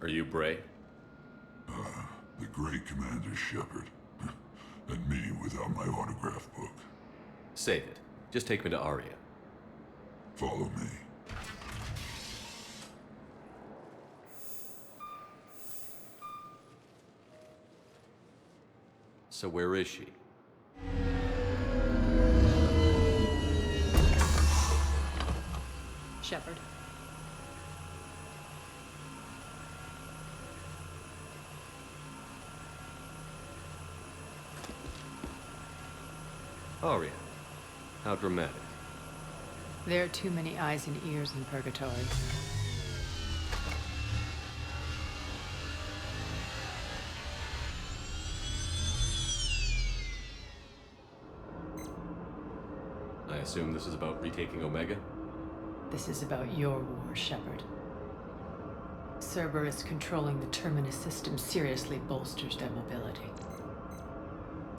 Are you Bray? The great Commander Shepard. And me without my autograph book. Save it. Just take me to Aria. Follow me. So where is she? Shepard. Aria. How dramatic. There are too many eyes and ears in Purgatory. I assume this is about retaking Omega? This is about your war, Shepard. Cerberus controlling the Terminus system seriously bolsters their mobility.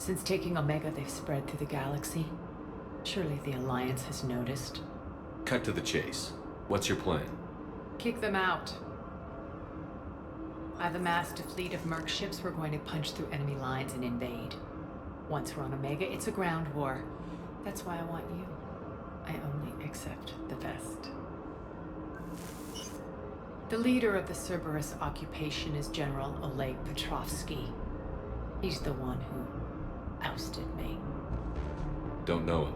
Since taking Omega, they've spread through the galaxy. Surely the Alliance has noticed. Cut to the chase. What's your plan? Kick them out. I've amassed a fleet of merc ships. We're going to punch through enemy lines and invade. Once we're on Omega, it's a ground war. That's why I want you. I only accept the best. The leader of the Cerberus occupation is General Oleg Petrovsky. He's the one who ousted me. Don't know him.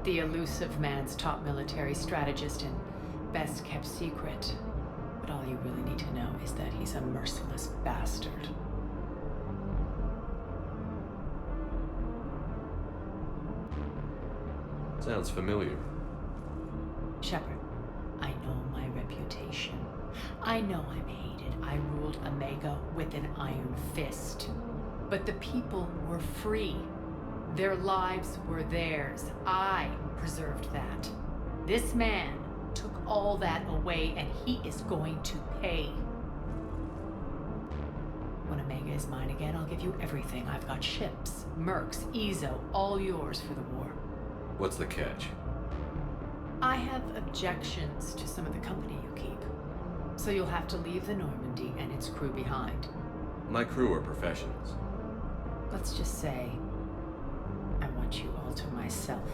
The elusive man's top military strategist and best kept secret. But all you really need to know is that he's a merciless bastard. Sounds familiar. Shepard, I know my reputation. I know I'm hated. I ruled Omega with an iron fist. But the people were free. Their lives were theirs. I preserved that. This man took all that away, and he is going to pay. When Omega is mine again, I'll give you everything. I've got ships, mercs, Ezo, all yours for the war. What's the catch? I have objections to some of the company you keep. So you'll have to leave the Normandy and its crew behind. My crew are professionals. Let's just say, I want you all to myself.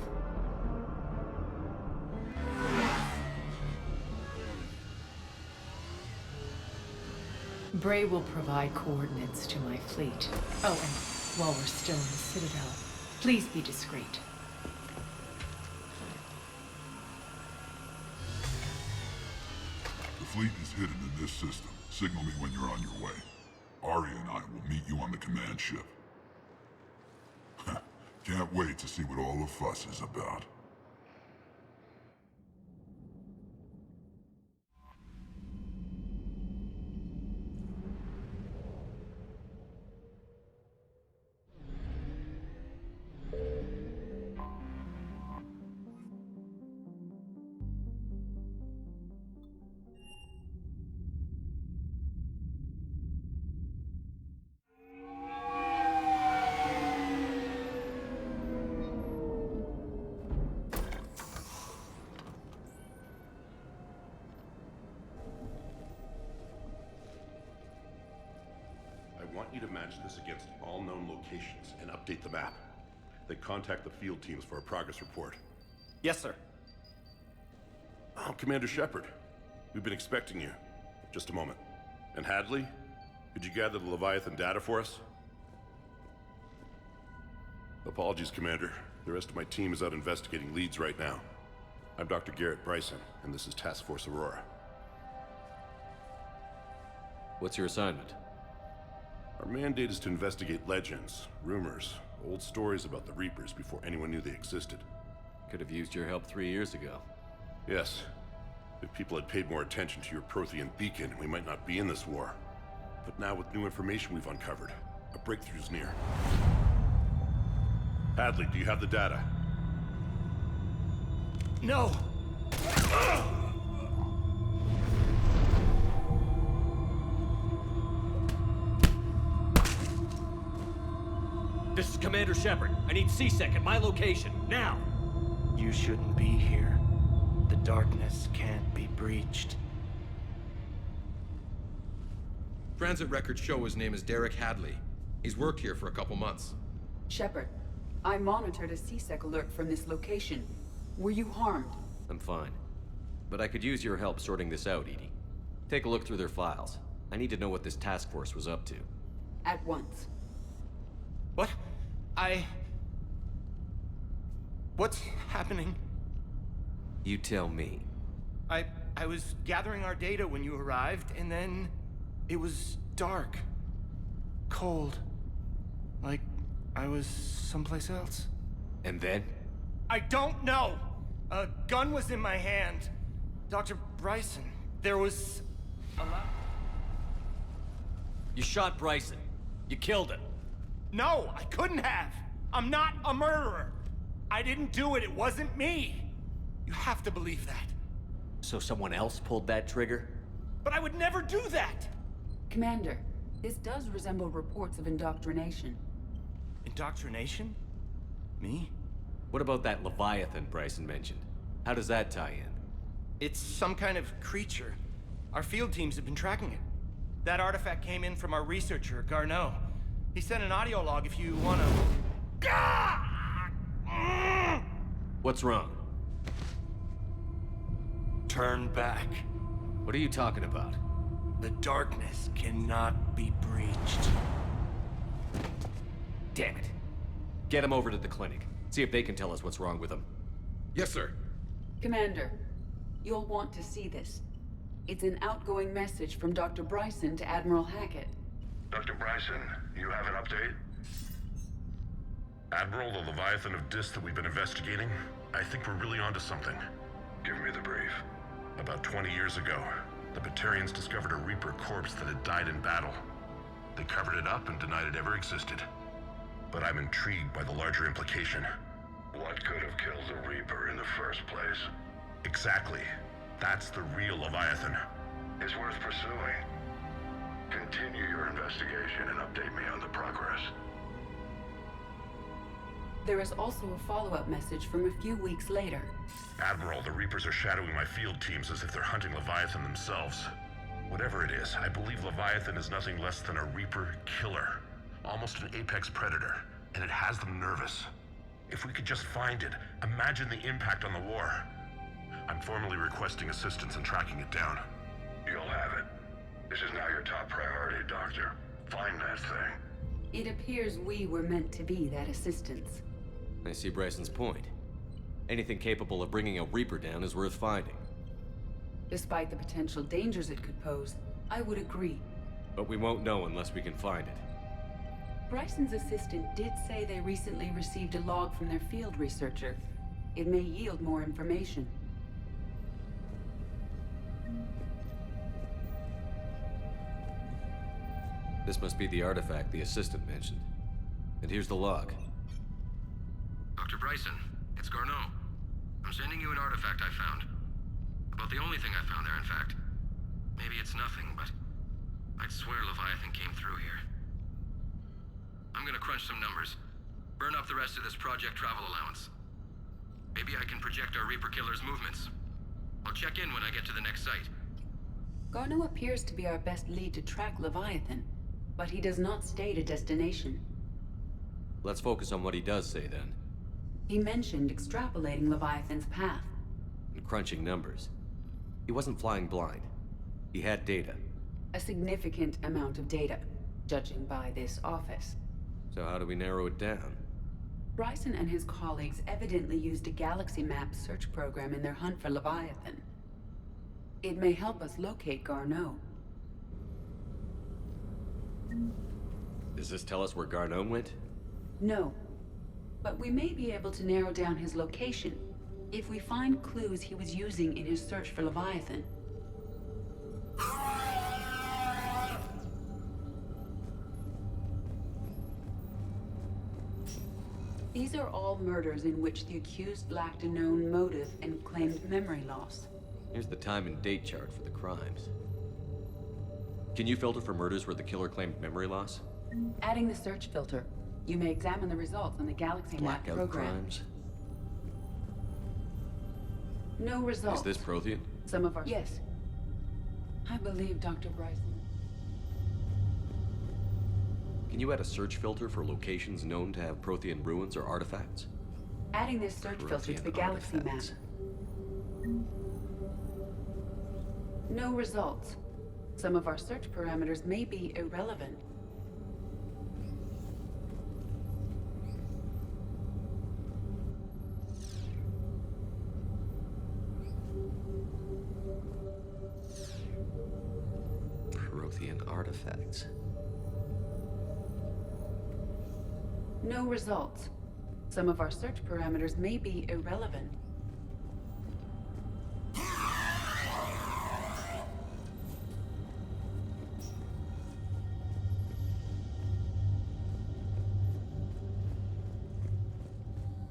Bray will provide coordinates to my fleet. Oh, and while we're still in the Citadel, please be discreet. The fleet is hidden in this system. Signal me when you're on your way. Aria and I will meet you on the command ship. Can't wait to see what all the fuss is about. I want you to match this against all known locations and update the map. Then contact the field teams for a progress report. Yes, sir. I'm Commander Shepard. We've been expecting you. Just a moment. And Hadley, could you gather the Leviathan data for us? Apologies, Commander. The rest of my team is out investigating leads right now. I'm Dr. Garrett Bryson, and this is Task Force Aurora. What's your assignment? Our mandate is to investigate legends, rumors, old stories about the Reapers before anyone knew they existed. Could have used your help 3 years ago. Yes. If people had paid more attention to your Prothean beacon, we might not be in this war. But now with new information we've uncovered, a breakthrough's near. Hadley, do you have the data? No! This is Commander Shepard. I need C-Sec at my location, now! You shouldn't be here. The darkness can't be breached. Transit records show his name is Derek Hadley. He's worked here for a couple months. Shepard, I monitored a C-Sec alert from this location. Were you harmed? I'm fine. But I could use your help sorting this out, Edie. Take a look through their files. I need to know what this task force was up to. At once. What? What's happening? You tell me. I was gathering our data when you arrived, and then it was dark. Cold. Like I was someplace else. And then? I don't know! A gun was in my hand. Dr. Bryson, there was a lot... You shot Bryson. You killed him. No, I couldn't have! I'm not a murderer! I didn't do it, it wasn't me! You have to believe that. So someone else pulled that trigger? But I would never do that! Commander, this does resemble reports of indoctrination. Indoctrination? Me? What about that Leviathan Bryson mentioned? How does that tie in? It's some kind of creature. Our field teams have been tracking it. That artifact came in from our researcher, Garneau. He sent an audio log if you wanna... What's wrong? Turn back. What are you talking about? The darkness cannot be breached. Damn it. Get him over to the clinic. See if they can tell us what's wrong with him. Yes, sir. Commander, you'll want to see this. It's an outgoing message from Dr. Bryson to Admiral Hackett. Dr. Bryson, you have an update? Admiral, the Leviathan of Dis that we've been investigating, I think we're really onto something. Give me the brief. About 20 years ago, the Batarians discovered a Reaper corpse that had died in battle. They covered it up and denied it ever existed. But I'm intrigued by the larger implication. What could have killed the Reaper in the first place? Exactly. That's the real Leviathan. It's worth pursuing. Continue your investigation and update me on the progress. There is also a follow-up message from a few weeks later. Admiral, the Reapers are shadowing my field teams as if they're hunting Leviathan themselves. Whatever it is, I believe Leviathan is nothing less than a Reaper killer. Almost an apex predator, and it has them nervous. If we could just find it, imagine the impact on the war. I'm formally requesting assistance in tracking it down. You'll have it. This is now your top priority, Doctor. Find that thing. It appears we were meant to be that assistance. I see Bryson's point. Anything capable of bringing a Reaper down is worth finding. Despite the potential dangers it could pose, I would agree. But we won't know unless we can find it. Bryson's assistant did say they recently received a log from their field researcher. It may yield more information. This must be the artifact the assistant mentioned. And here's the log. Dr. Bryson, it's Garneau. I'm sending you an artifact I found. About the only thing I found there, in fact. Maybe it's nothing, but I'd swear Leviathan came through here. I'm gonna crunch some numbers. Burn up the rest of this project travel allowance. Maybe I can project our Reaper killer's movements. I'll check in when I get to the next site. Garneau appears to be our best lead to track Leviathan, but he does not state a destination. Let's focus on what he does say then. He mentioned extrapolating Leviathan's path. And crunching numbers. He wasn't flying blind. He had data. A significant amount of data, judging by this office. So how do we narrow it down? Bryson and his colleagues evidently used a galaxy map search program in their hunt for Leviathan. It may help us locate Garneau. Does this tell us where Garneau went? No, but we may be able to narrow down his location if we find clues he was using in his search for Leviathan. These are all murders in which the accused lacked a known motive and claimed memory loss. Here's the time and date chart for the crimes. Can you filter for murders where the killer claimed memory loss? Adding the search filter, you may examine the results on the Galaxy Map Blackout program. crimes? No results. Is this Prothean? Some of our... Yes. I believe Dr. Bryson. Can you add a search filter for locations known to have Prothean ruins or artifacts? Adding this search filter to the Prothean galaxy map. artifacts. No results. Some of our search parameters may be irrelevant. Prothean artifacts. No results. Some of our search parameters may be irrelevant.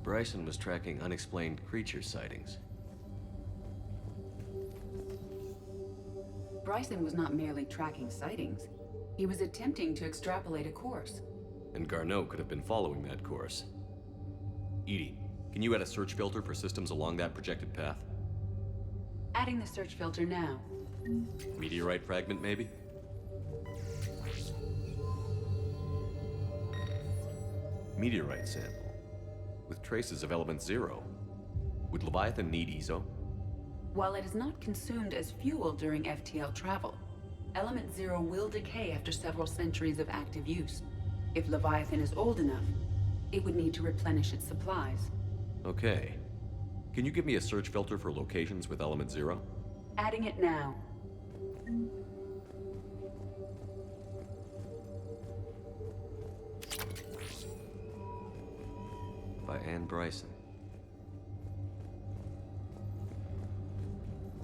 Bryson was tracking unexplained creature sightings. Bryson was not merely tracking sightings. He was attempting to extrapolate a course. And Garneau could have been following that course. Edie, can you add a search filter for systems along that projected path? Adding the search filter now. Meteorite fragment, maybe? Meteorite sample. With traces of element 0. Would Leviathan need EZO? While it is not consumed as fuel during FTL travel, element 0 will decay after several centuries of active use. If Leviathan is old enough, it would need to replenish its supplies. Okay. Can you give me a search filter for locations with element 0? Adding it now. By Anne Bryson.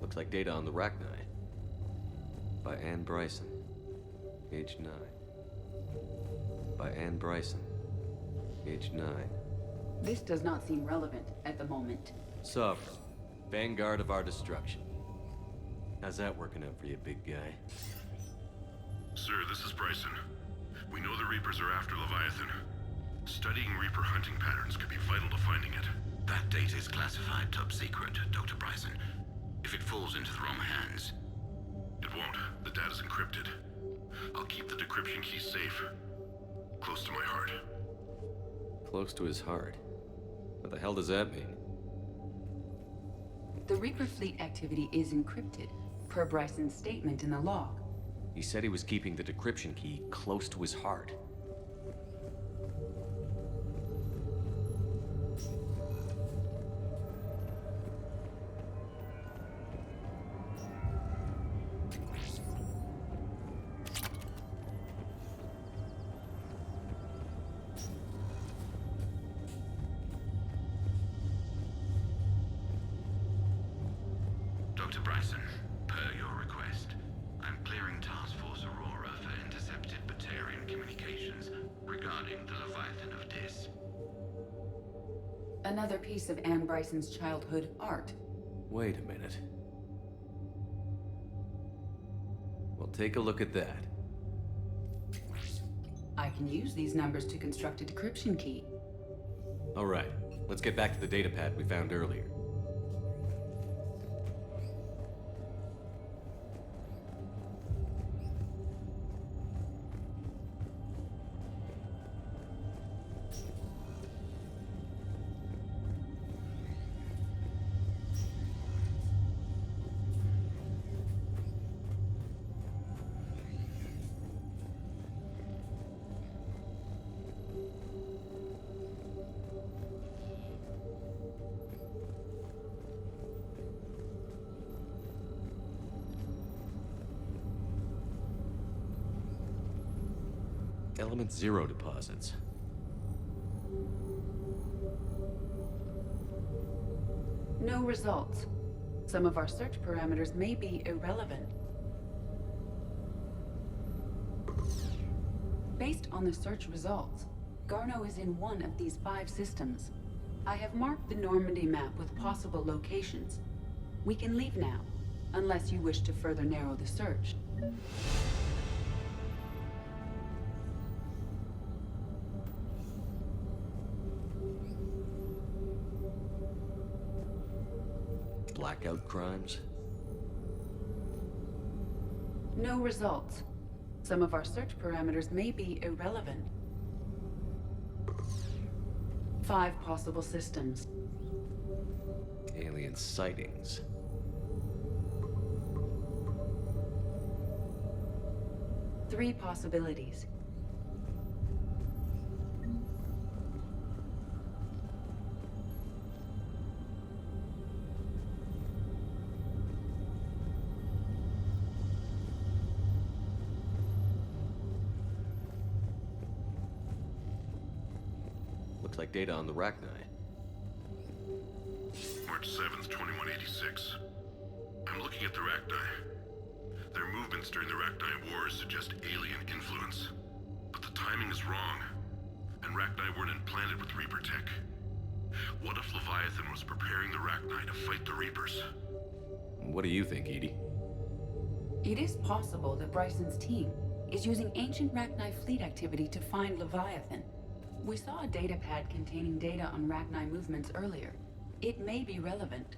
Looks like data on the Rachni. By Anne Bryson. Age 9. By Anne Bryson. Age 9. This does not seem relevant at the moment. Sovereign. Vanguard of our destruction. How's that working out for you, big guy? Sir, this is Bryson. We know the Reapers are after Leviathan. Studying Reaper hunting patterns could be vital to finding it. That data is classified top secret, Dr. Bryson. If it falls into the wrong hands... It won't. The data's encrypted. I'll keep the decryption key safe. Close to my heart. Close to his heart. What the hell does that mean? The Reaper fleet activity is encrypted, per Bryson's statement in the log. He said he was keeping the decryption key close to his heart. Dr. Bryson, per your request, I'm clearing Task Force Aurora for intercepted Batarian communications regarding the Leviathan of Dis. Another piece of Anne Bryson's childhood art. Wait a minute. Well, take a look at that. I can use these numbers to construct a decryption key. All right, let's get back to the data pad we found earlier. Element 0 deposits. No results. Some of our search parameters may be irrelevant. Based on the search results, Garneau is in one of these 5 systems. I have marked the Normandy map with possible locations. We can leave now, unless you wish to further narrow the search. Blackout crimes? No results. Some of our search parameters may be irrelevant. 5 possible systems. Alien sightings. Three possibilities. Looks like data on the Rachni. March 7th, 2186. I'm looking at the Rachni. Their movements during the Rachni Wars suggest alien influence. But the timing is wrong. And Rachni weren't implanted with Reaper tech. What if Leviathan was preparing the Rachni to fight the Reapers? What do you think, Edie? It is possible that Bryson's team is using ancient Rachni fleet activity to find Leviathan. We saw a data pad containing data on Rachni movements earlier. It may be relevant.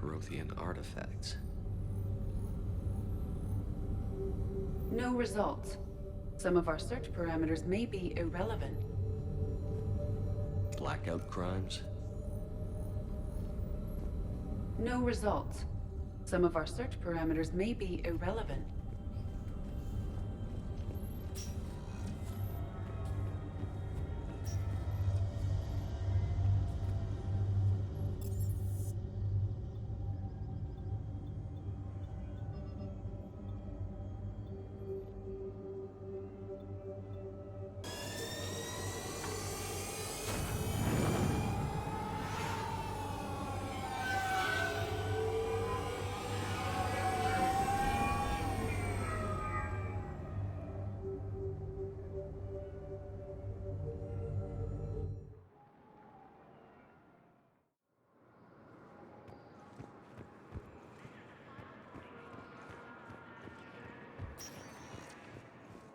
Prothean artifacts. No results. Some of our search parameters may be irrelevant. Blackout crimes? No results. Some of our search parameters may be irrelevant.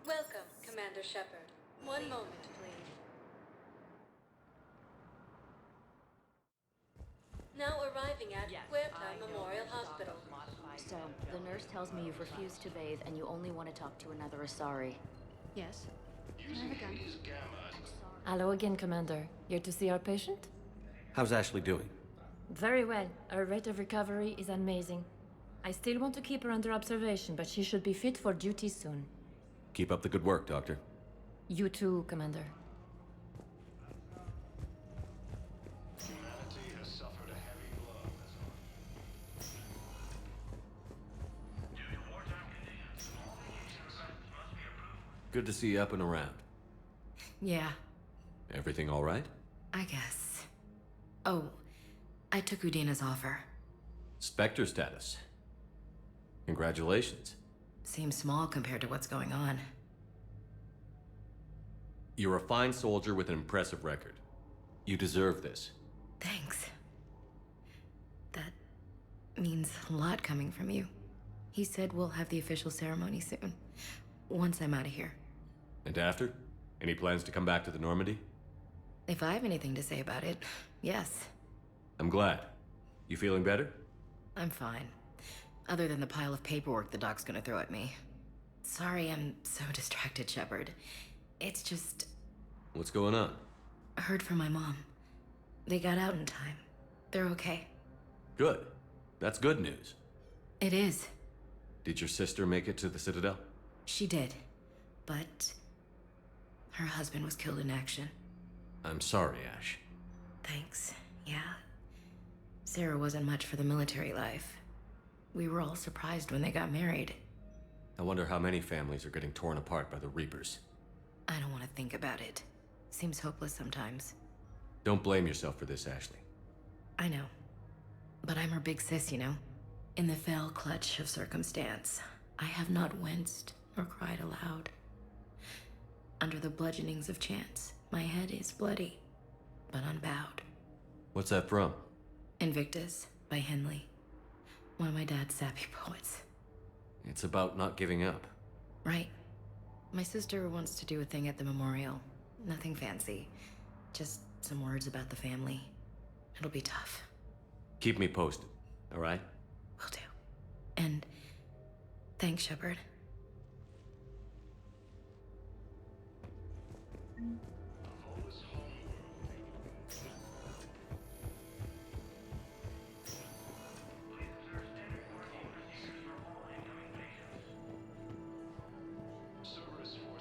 Welcome, Commander Shepard. One moment, please. Now arriving at Huerta Memorial Hospital. So, the nurse tells me you've refused to bathe and you only want to talk to another Asari. Yes. Can I have a gun? Hello again, Commander. Here to see our patient? How's Ashley doing? Very well. Her rate of recovery is amazing. I still want to keep her under observation, but she should be fit for duty soon. Keep up the good work, Doctor. You too, Commander. Humanity has suffered a heavy blow. Due to wartime conditions, all vacation sites must be approved. Good to see you up and around. Yeah, Everything all right? I guess. Oh, I took Udina's offer. Spectre status. Congratulations. Seems small compared to what's going on. You're a fine soldier with an impressive record. You deserve this. Thanks. That means a lot coming from you. He said we'll have the official ceremony soon, once I'm out of here. And after? Any plans to come back to the Normandy? If I have anything to say about it, yes. I'm glad. You feeling better? I'm fine. Other than the pile of paperwork the doc's gonna throw at me. Sorry I'm so distracted, Shepard. It's just... What's going on? I heard from my mom. They got out in time. They're okay. Good. That's good news. It is. Did your sister make it to the Citadel? She did. But... her husband was killed in action. I'm sorry, Ash. Thanks. Yeah. Sarah wasn't much for the military life. We were all surprised when they got married. I wonder how many families are getting torn apart by the Reapers. I don't want to think about it. Seems hopeless sometimes. Don't blame yourself for this, Ashley. I know. But I'm her big sis, you know? In the fell clutch of circumstance, I have not winced nor cried aloud. Under the bludgeonings of chance, My head is bloody, but unbowed. What's that from? Invictus by Henley. One of my dad's sappy poets. It's about not giving up. Right. My sister wants to do a thing at the memorial. Nothing fancy. Just some words about the family. It'll be tough. Keep me posted, all right? Will do. And thanks, Shepard.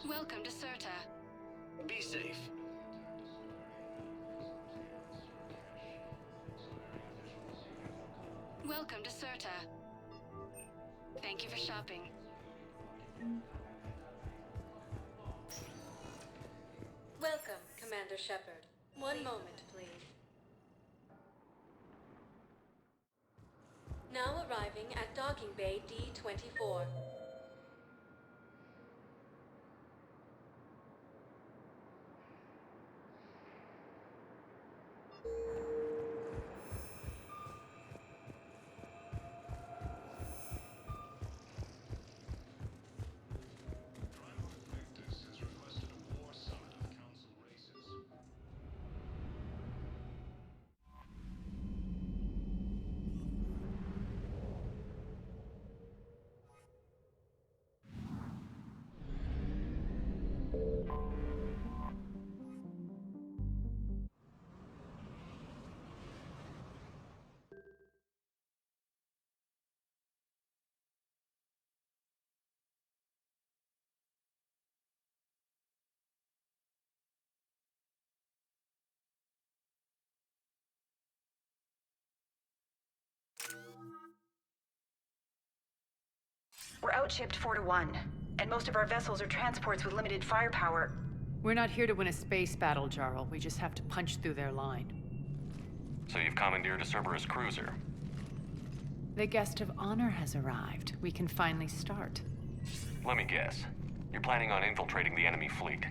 Welcome to Serta. Be safe. Welcome to Serta. Thank you for shopping. Welcome, Commander Shepard. One moment, please. Now arriving at docking bay D-24. We're outshipped 4-1, and most of our vessels are transports with limited firepower. We're not here to win a space battle, Jarl. We just have to punch through their line. So you've commandeered a Cerberus cruiser? The guest of honor has arrived. We can finally start. Let me guess. You're planning on infiltrating the enemy fleet?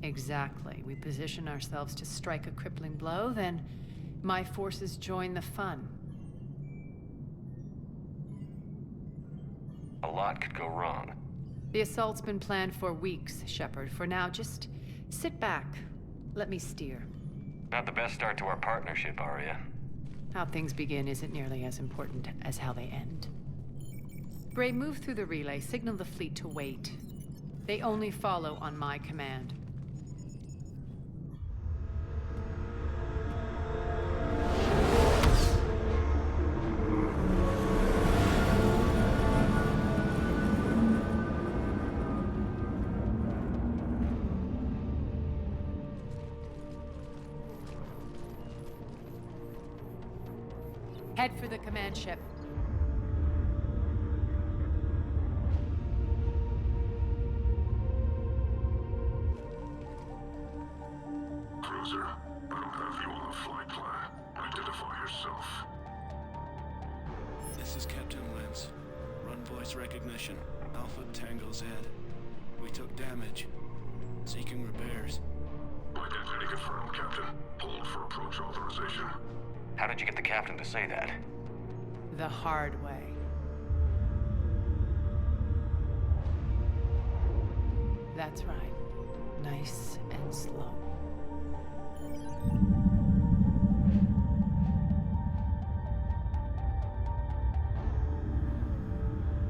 Exactly. We position ourselves to strike a crippling blow, then my forces join the fun. A lot could go wrong. The assault's been planned for weeks, Shepard. For now, just sit back. Let me steer. Not the best start to our partnership, Aria. How things begin isn't nearly as important as how they end. Bray, move through the relay. Signal the fleet to wait. They only follow on my command. Head for the command ship. Cruiser, I don't have you on the flight plan. Identify yourself. This is Captain Lentz. Run voice recognition. Alpha Tango Z. We took damage. Seeking repairs. Identity confirmed, Captain. Hold for approach authorization. How did you get the captain to say that? The hard way. That's right. Nice and slow.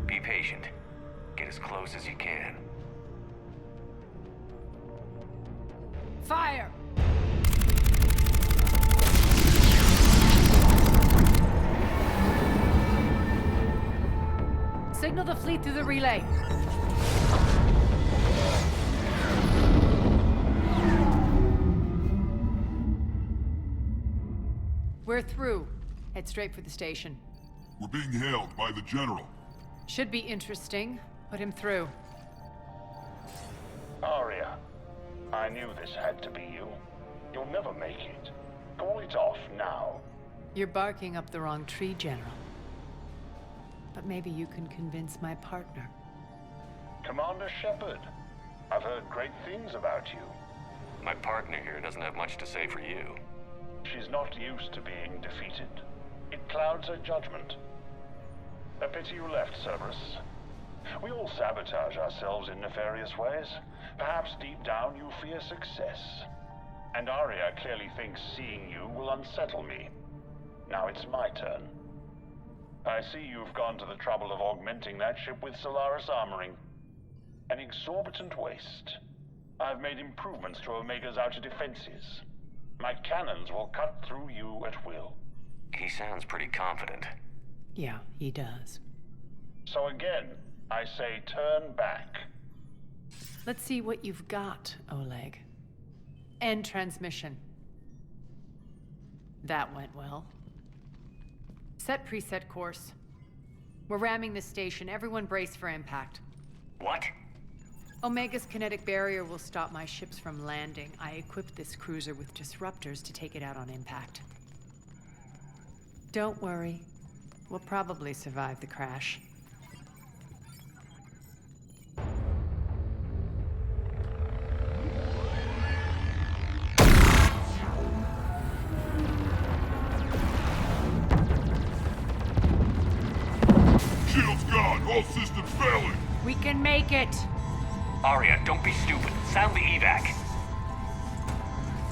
Be patient. Get as close as you can. Fire! Signal the fleet through the relay. We're through. Head straight for the station. We're being hailed by the General. Should be interesting. Put him through. Aria, I knew this had to be you. You'll never make it. Call it off now. You're barking up the wrong tree, General. But maybe you can convince my partner. Commander Shepard, I've heard great things about you. My partner here doesn't have much to say for you. She's not used to being defeated. It clouds her judgment. A pity you left, Cerberus. We all sabotage ourselves in nefarious ways. Perhaps deep down you fear success. And Aria clearly thinks seeing you will unsettle me. Now it's my turn. I see you've gone to the trouble of augmenting that ship with Solaris armoring. An exorbitant waste. I've made improvements to Omega's outer defenses. My cannons will cut through you at will. He sounds pretty confident. Yeah, he does. So again, I say turn back. Let's see what you've got, Oleg. End transmission. That went well. Set preset course. We're ramming the station. Everyone brace for impact. What? Omega's kinetic barrier will stop my ships from landing. I equipped this cruiser with disruptors to take it out on impact. Don't worry. We'll probably survive the crash. Shield's gone! All systems failing! We can make it! Aria, don't be stupid. Sound the evac.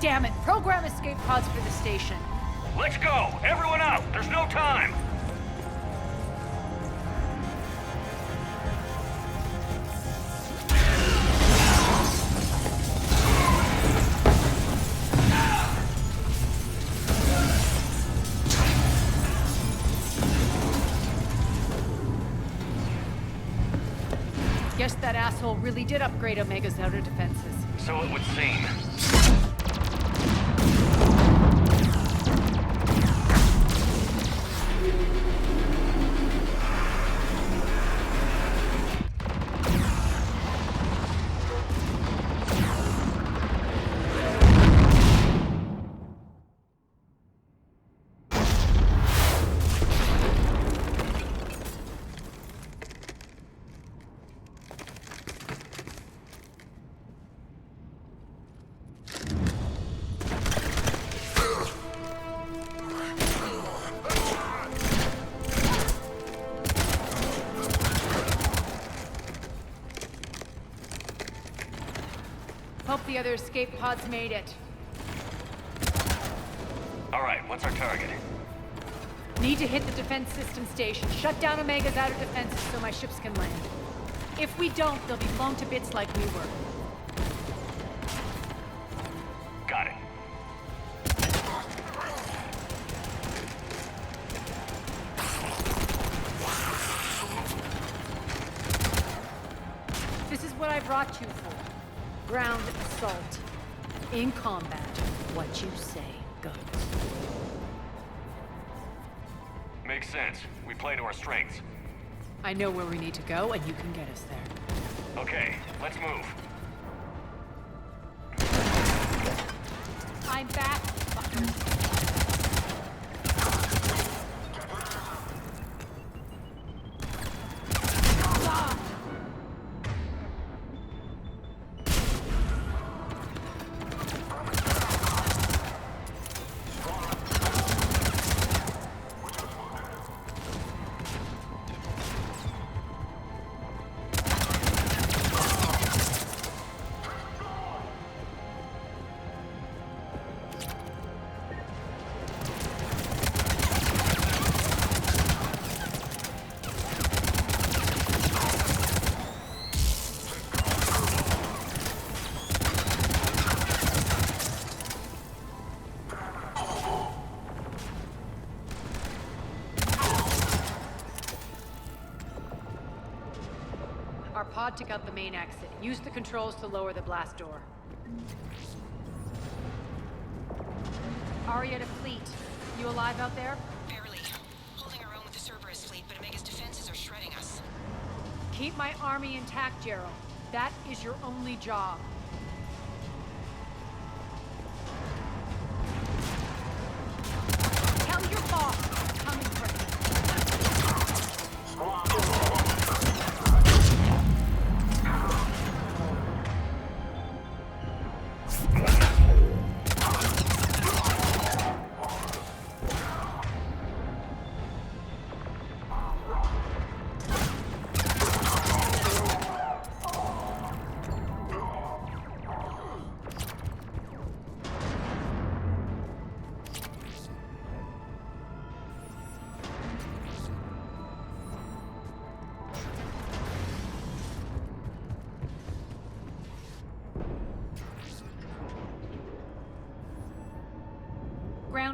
Damn it! Program escape pods for the station. Let's go! Everyone out! There's no time! Guess that asshole really did upgrade Omega's outer defenses. So it would seem. Hope the other escape pods made it. All right, what's our target? Need to hit the defense system station. Shut down Omega's outer defenses so my ships can land. If we don't, they'll be blown to bits like we were. Got it. This is what I brought you for. Ground assault. In combat, what you say goes. Makes sense. We play to our strengths. I know where we need to go, and you can get us there. Okay, let's move. I'm back, fuckers. Our pod took out the main exit. Use the controls to lower the blast door. Aria to fleet. You alive out there? Barely. Holding our own with the Cerberus fleet, but Omega's defenses are shredding us. Keep my army intact, Gerald. That is your only job. Tell your boss I'm coming for him.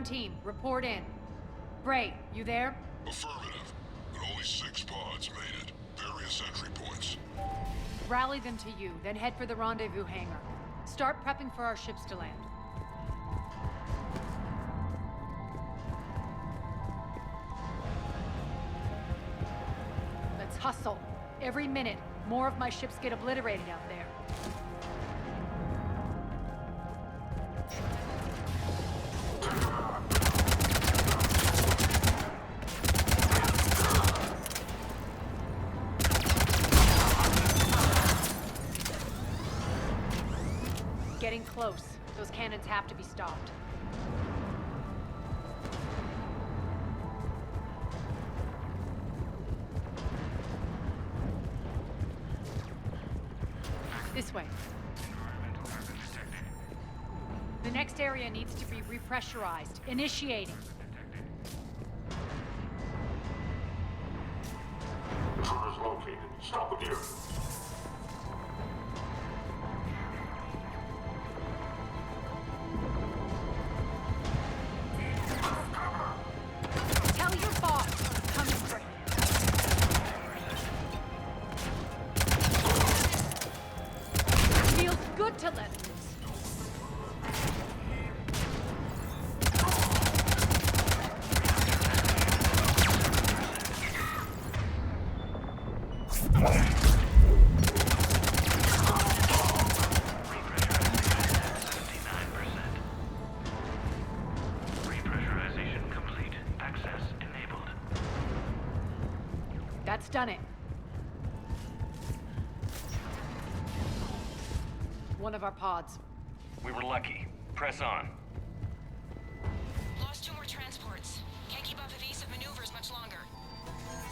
Ground team, report in. Bray, you there? Affirmative. But only 6 pods made it. Various entry points. Rally them to you, then head for the rendezvous hangar. Start prepping for our ships to land. Let's hustle. Every minute, more of my ships get obliterated out there. Getting close. Those cannons have to be stopped. This way. The next area needs to be repressurized. Initiating. Intruders located. Stop the gear. Tell your boss I'm coming for him. Feels good to let loose. Repressurization complete. Access enabled. That's done it. One of our pods. We were lucky. Press on. Lost 2 more transports. Can't keep up evasive maneuvers much longer.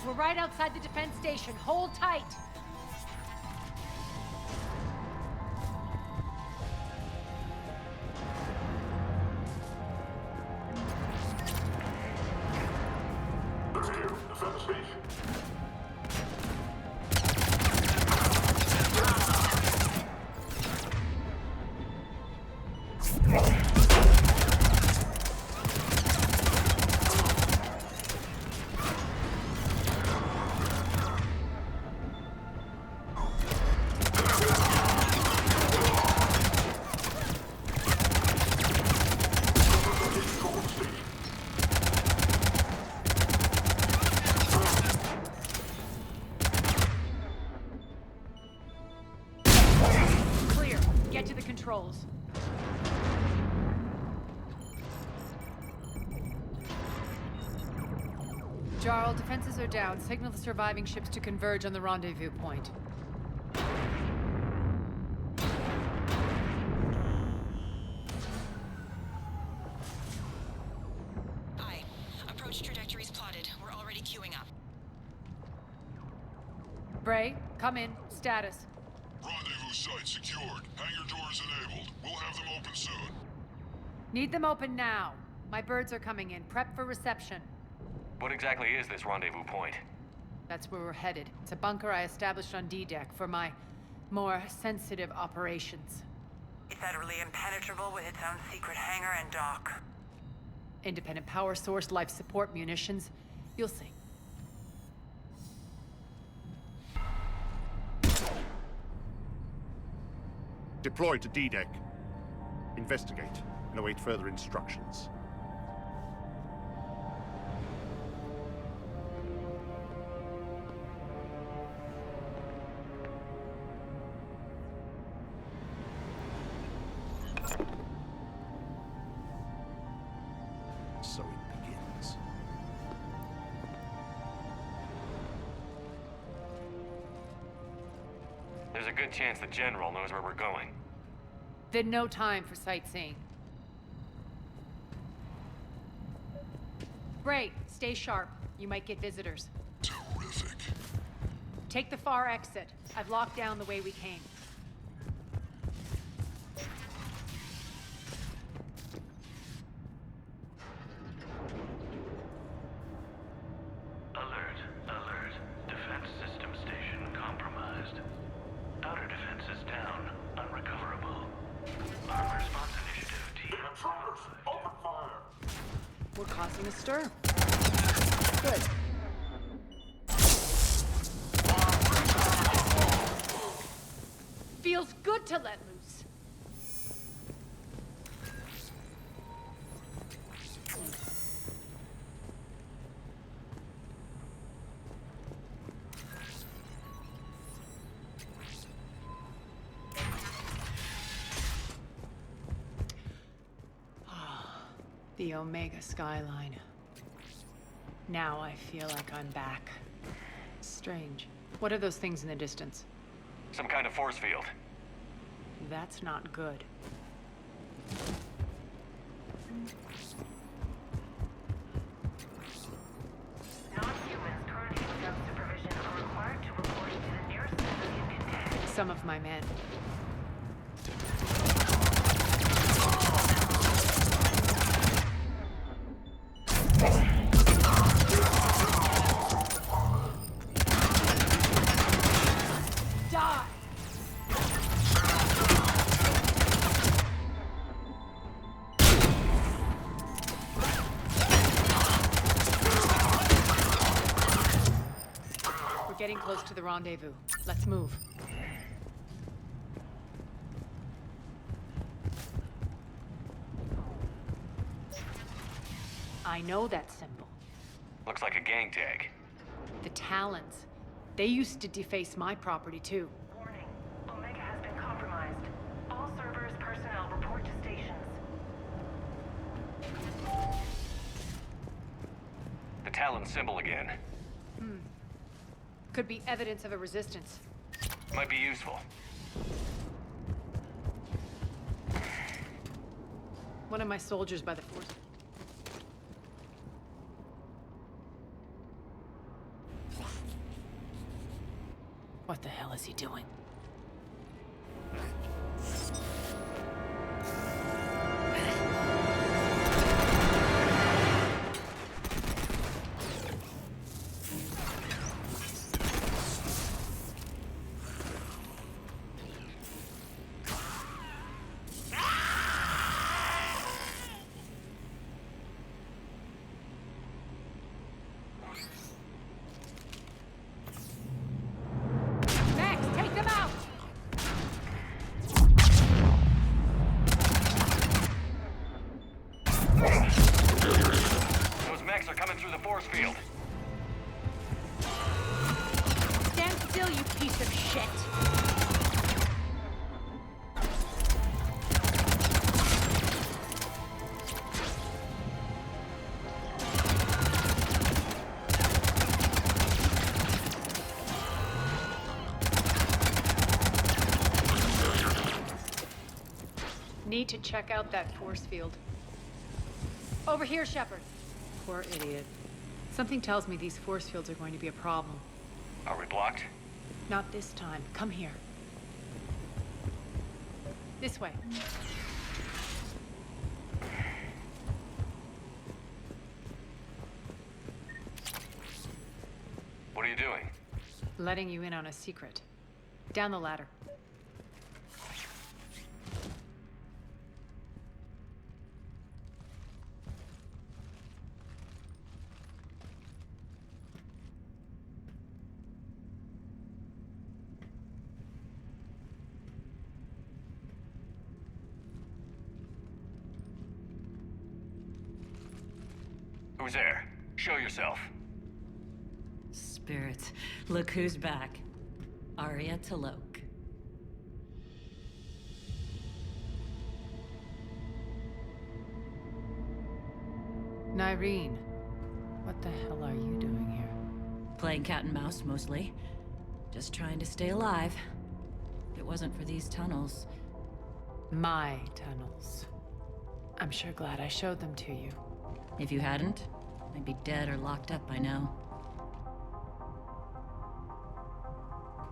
We're right outside the defense station. Hold tight. Let's gear. Defend the station. Clear. Get to the controls. Jarl, defenses are down. Signal the surviving ships to converge on the rendezvous point. Aye. Approach trajectories plotted. We're already queuing up. Bray, come in. Status. Rendezvous site secured. Hangar doors enabled. We'll have them open soon. Need them open now. My birds are coming in. Prep for reception. What exactly is this rendezvous point? That's where we're headed. It's a bunker I established on D-Deck for my more sensitive operations. It's utterly impenetrable with its own secret hangar and dock. Independent power source, life support, munitions. You'll see. Deploy to D-Deck. Investigate and await further instructions. So it begins. There's a good chance the General knows where we're going. Then no time for sightseeing. Bray, stay sharp. You might get visitors. Terrific. Take the far exit. I've locked down the way we came. Alert, alert. Defense system station compromised. Outer defenses down, unrecoverable. Armed response initiative team. Intruders, open fire! Nothing astir. Good. Feels good to let loose. The Omega skyline. Now I feel like I'm back. Strange. What are those things in the distance? Some kind of force field. That's not good. Non-humans currently without supervision are required to report to the nearest civilian contact. Some of my men. Getting close to the rendezvous. Let's move. I know that symbol. Looks like a gang tag. The Talons. They used to deface my property too. Warning. Omega has been compromised. All servers, personnel, report to stations. The Talon symbol again. Could be evidence of a resistance. Might be useful. One of my soldiers by the force. What the hell is he doing? Field. Stand still, you piece of shit! Need to check out that force field. Over here, Shepard. Poor idiot. Something tells me these force fields are going to be a problem. Are we blocked? Not this time. Come here. This way. What are you doing? Letting you in on a secret. Down the ladder. Who's there? Show yourself. Spirits, look who's back. Arya Talok. Nyreen, what the hell are you doing here? Playing cat and mouse, mostly. Just trying to stay alive. If it wasn't for these tunnels... My tunnels. I'm sure glad I showed them to you. If you hadn't, I'd be dead or locked up by now.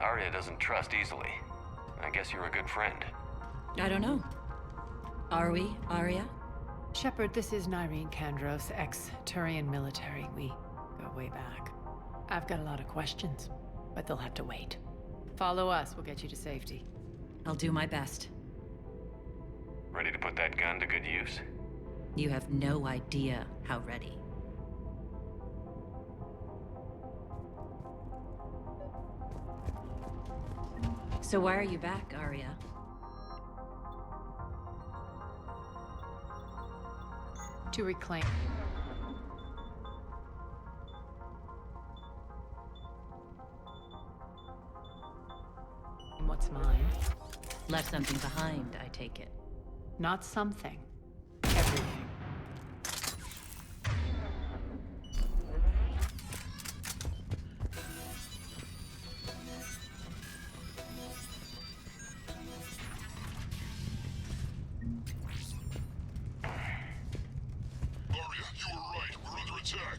Arya doesn't trust easily. I guess you're a good friend. I don't know. Are we, Arya? Shepard, this is Nyreen Kandros, ex-Turian military. We go way back. I've got a lot of questions, but they'll have to wait. Follow us, we'll get you to safety. I'll do my best. Ready to put that gun to good use? You have no idea how ready. So why are you back, Arya? To reclaim. What's mine? Left something behind, I take it. Not something. Everything. Arya, you were right. We're under attack.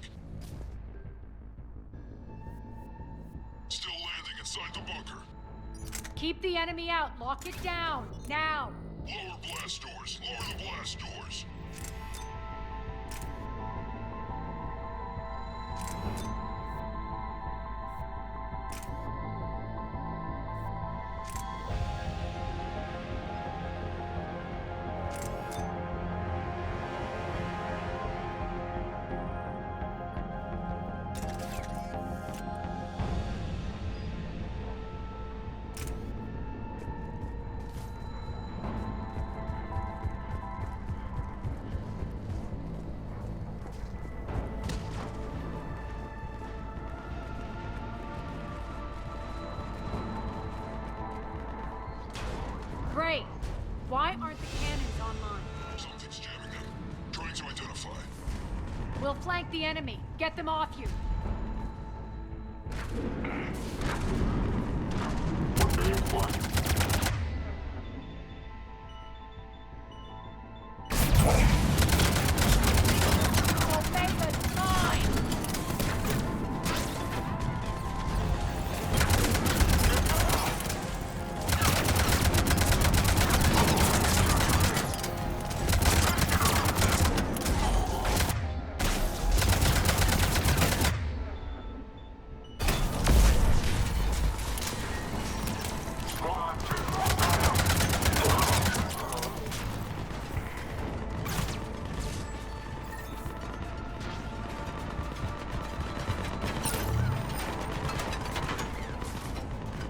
Still landing inside the bunker. Keep the enemy out. Lock it down. Now. Lower blast doors. Lower the blast doors. Great. Why aren't the cannons online? Something's jamming them. Trying to identify. We'll flank the enemy. Get them off you. Omega's mine!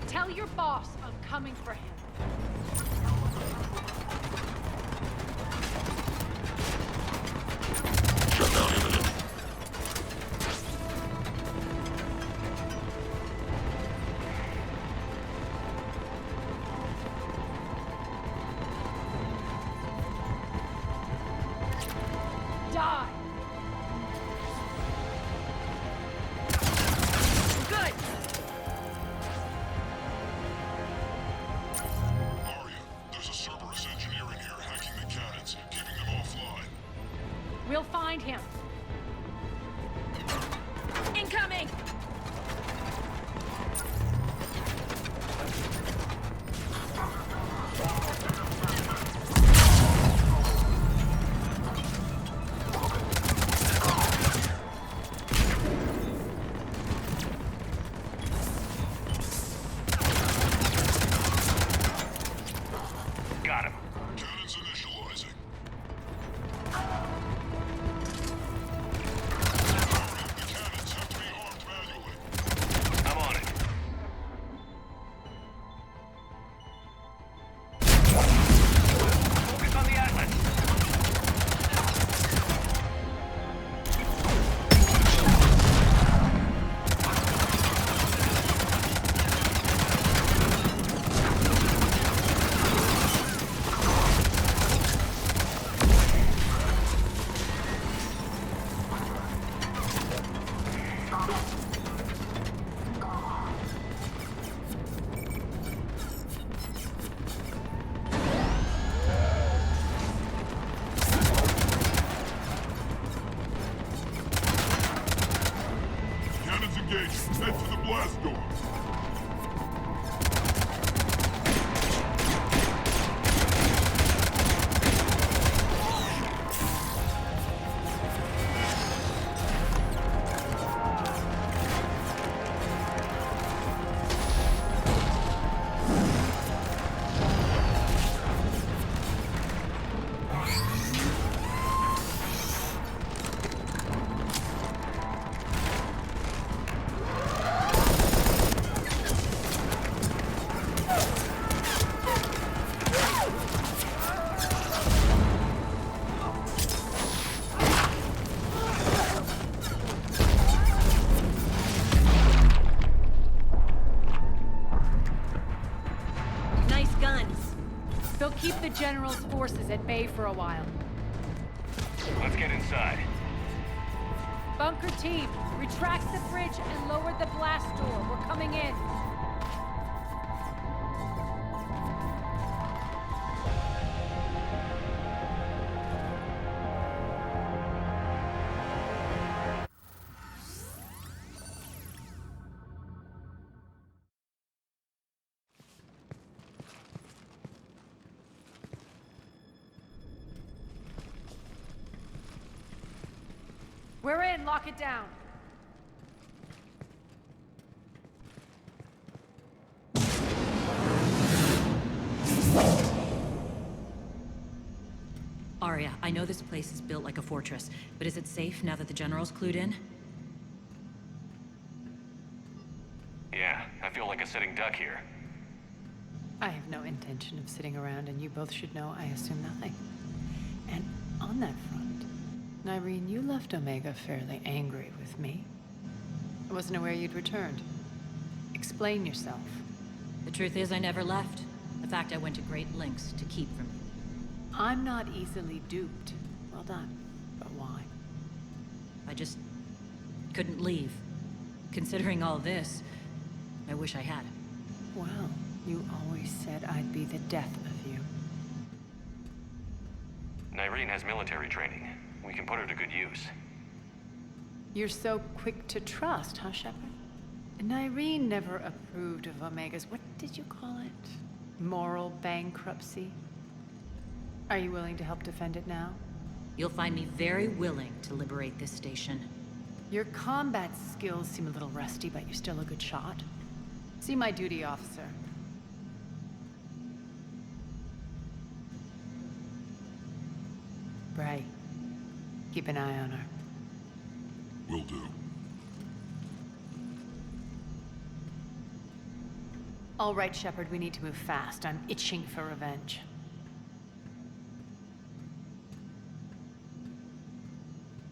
Tell your boss I'm coming for him. Die! Good! Arya, there's a Cerberus engineer in here hacking the cannons, keeping them offline. We'll find him. Incoming! Got him. Cannons initializing. the General's forces at bay for a while. Let's get inside. Bunker team, retract the bridge and lower the blast door. We're coming in. We're in, lock it down. Arya, I know this place is built like a fortress, but is it safe now that the General's clued in? Yeah, I feel like a sitting duck here. I have no intention of sitting around, and you both should know I assume nothing. And on that front, Nyreen, you left Omega fairly angry with me. I wasn't aware you'd returned. Explain yourself. The truth is, I never left. In fact, I went to great lengths to keep from you. I'm not easily duped. Well done. But why? I just couldn't leave. Considering all this, I wish I had. Well, you always said I'd be the death of you. Nyreen has military training. We can put her to good use. You're so quick to trust, huh, Shepard? Nyreen never approved of Omega's, what did you call it? Moral bankruptcy? Are you willing to help defend it now? You'll find me very willing to liberate this station. Your combat skills seem a little rusty, but you're still a good shot. See my duty officer. Bray, keep an eye on her. Will do. All right, Shepard, we need to move fast. I'm itching for revenge.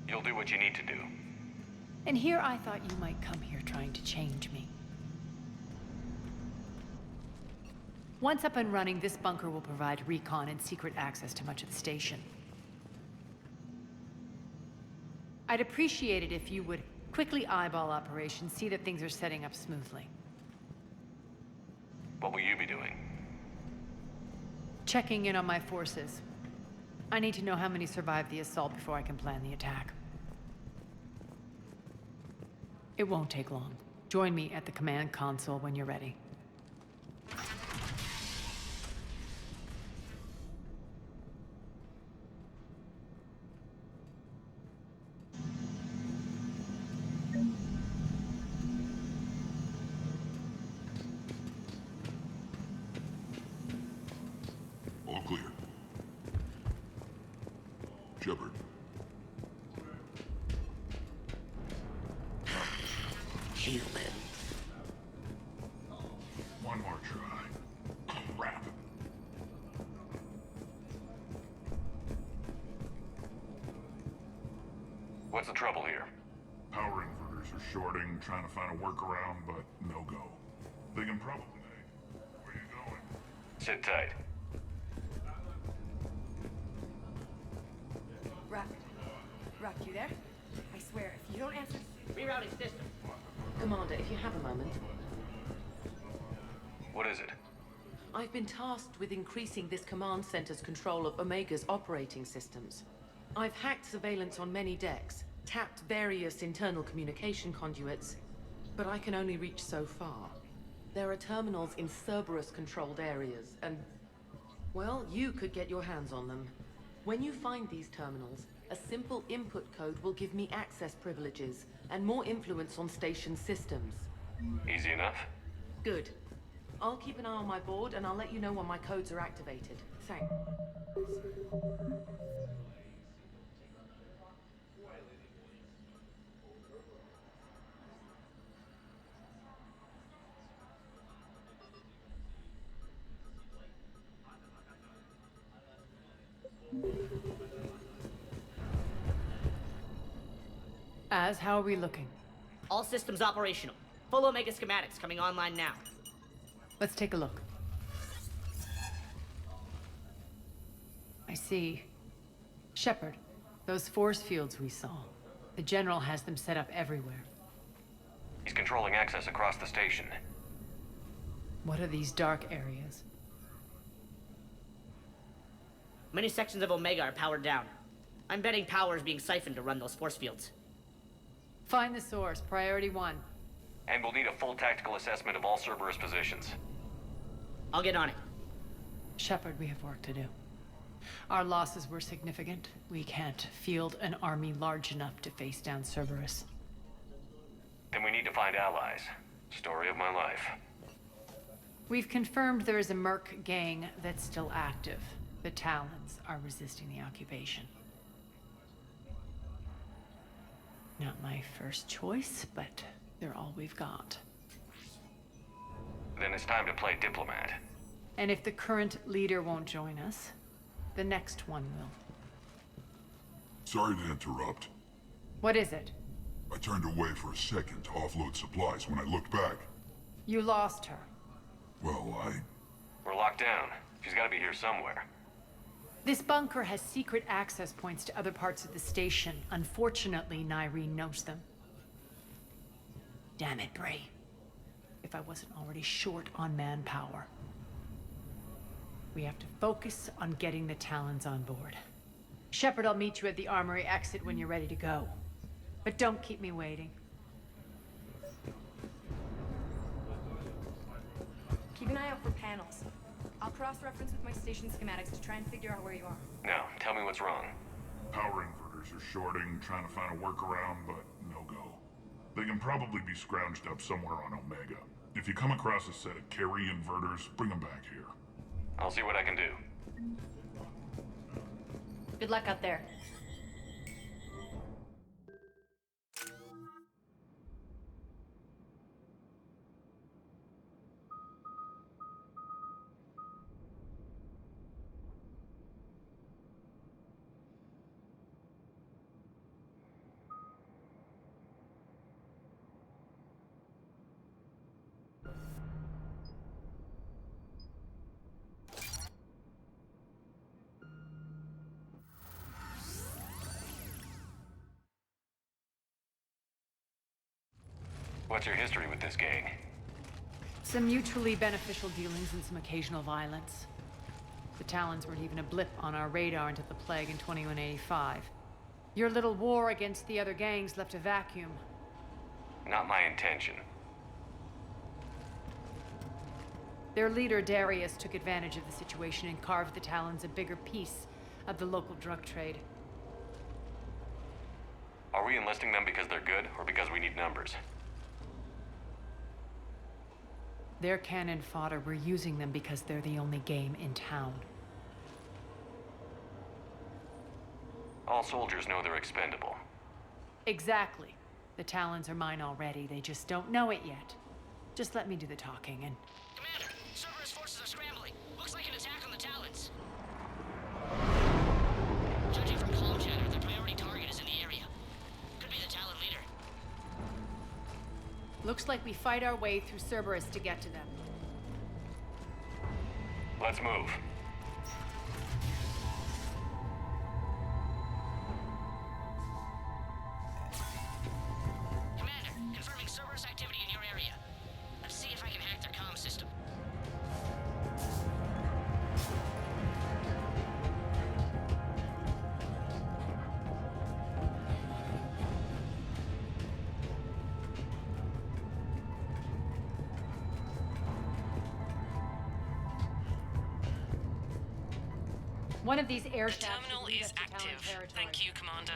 You'll do what you need to do. And here I thought you might come here trying to change me. Once up and running, this bunker will provide recon and secret access to much of the station. I'd appreciate it if you would quickly eyeball operations, see that things are setting up smoothly. What will you be doing? Checking in on my forces. I need to know how many survived the assault before I can plan the attack. It won't take long. Join me at the command console when you're ready. All clear. Shepard. Human. One more try. Crap. What's the trouble here? Power inverters are shorting, trying to find a workaround, but no go. Big and probable, eh? Where you going? Sit tight. Rock, you there? I swear, if you don't answer... Rerouting system. Commander, if you have a moment. What is it? I've been tasked with increasing this command center's control of Omega's operating systems. I've hacked surveillance on many decks, tapped various internal communication conduits, but I can only reach so far. There are terminals in Cerberus-controlled areas, and... well, you could get your hands on them. When you find these terminals, a simple input code will give me access privileges and more influence on station systems. Easy enough? Good. I'll keep an eye on my board and I'll let you know when my codes are activated. Thanks. How are we looking? All systems operational. Full Omega schematics coming online now. Let's take a look. see. Shepard, those force fields we saw. The General has them set up everywhere. He's controlling access across the station. What are these dark areas? Many sections of Omega are powered down. I'm betting power is being siphoned to run those force fields. Find the source, priority 1. And we'll need a full tactical assessment of all Cerberus positions. I'll get on it. Shepard, we have work to do. Our losses were significant. We can't field an army large enough to face down Cerberus. Then we need to find allies. Story of my life. We've confirmed there is a Merc gang that's still active. The Talons are resisting the occupation. Not my first choice, but they're all we've got. Then it's time to play diplomat. And if the current leader won't join us, the next one will. Sorry to interrupt. What is it? I turned away for a second to offload supplies. When I looked back, You lost her. well, We're locked down. She's gotta be here somewhere. This bunker has secret access points to other parts of the station. Unfortunately, Nyreen knows them. Damn it, Bray. If I wasn't already short on manpower. We have to focus on getting the Talons on board. Shepard, I'll meet you at the armory exit when you're ready to go. But don't keep me waiting. Keep an eye out for panels. I'll cross-reference with my station schematics to try and figure out where you are. Now, tell me what's wrong. power inverters are shorting, trying to find a workaround, but no go. They can probably be scrounged up somewhere on Omega. If you come across a set of carry inverters, bring them back here. I'll see what I can do. Good luck out there. What's your history with this gang? Some mutually beneficial dealings and some occasional violence. The Talons weren't even a blip on our radar until the plague in 2185. Your little war against the other gangs left a vacuum. Not my intention. Their leader, Darius, took advantage of the situation and carved the Talons a bigger piece of the local drug trade. Are we enlisting them because they're good, or because we need numbers? They're cannon fodder. We're using them because they're the only game in town. All soldiers know they're expendable. Exactly. The Talons are mine already. They just don't know it yet. Just let me do the talking and... Commander, Cerberus forces are scrambling. Looks like an attack on the Talons. Judging from comm chatter, their priority target is in the area. Could be the Talon leader. Looks like we fight our way through Cerberus to get to them. Let's move. Commander, confirming Cerberus activity in your area. Let's see if I can hack their comm system. One of these air The shafts terminal lead is us to Talon active. territory. Thank you, Commander.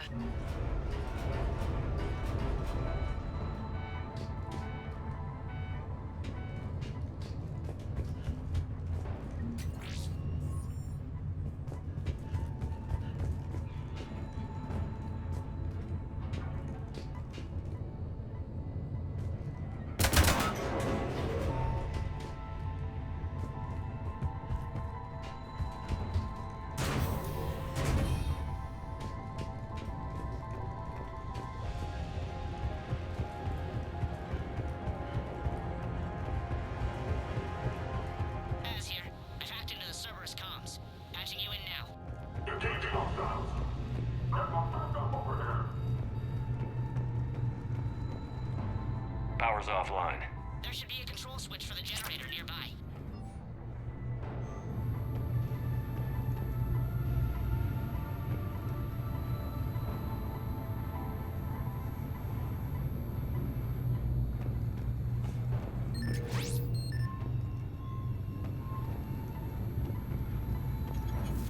offline. There should be a control switch for the generator nearby.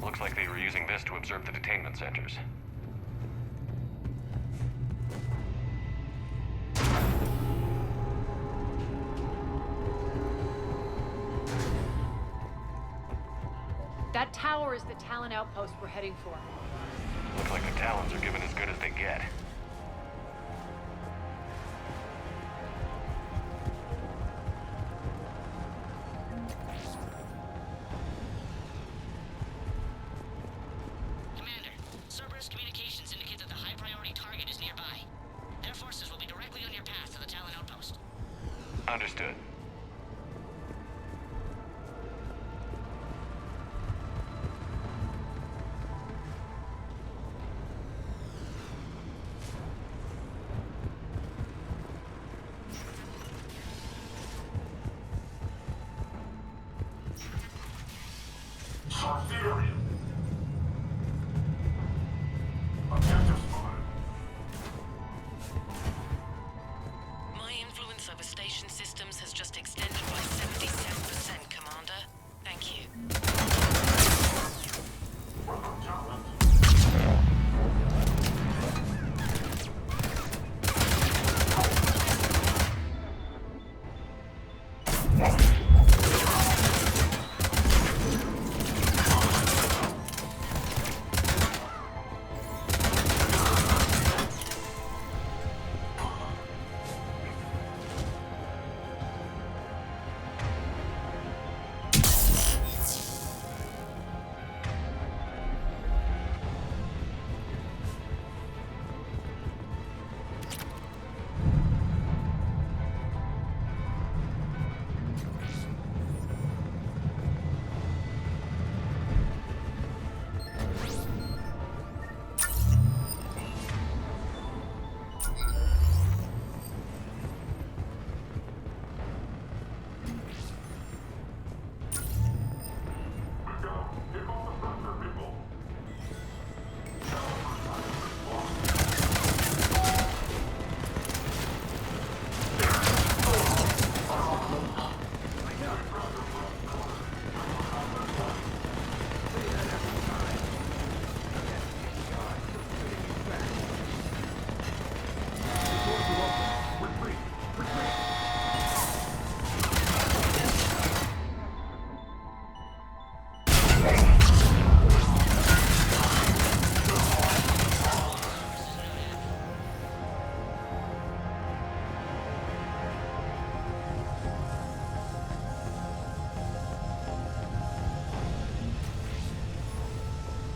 Looks like they were using this to observe the detainment centers. That tower is the Talon outpost we're heading for. Looks like the Talons are given as good as they get. Commander, Cerberus communications indicate that the high-priority target is nearby. Their forces will be directly on your path to the Talon outpost. Understood. My influence over station systems has just extended by 77%, Commander. Thank you.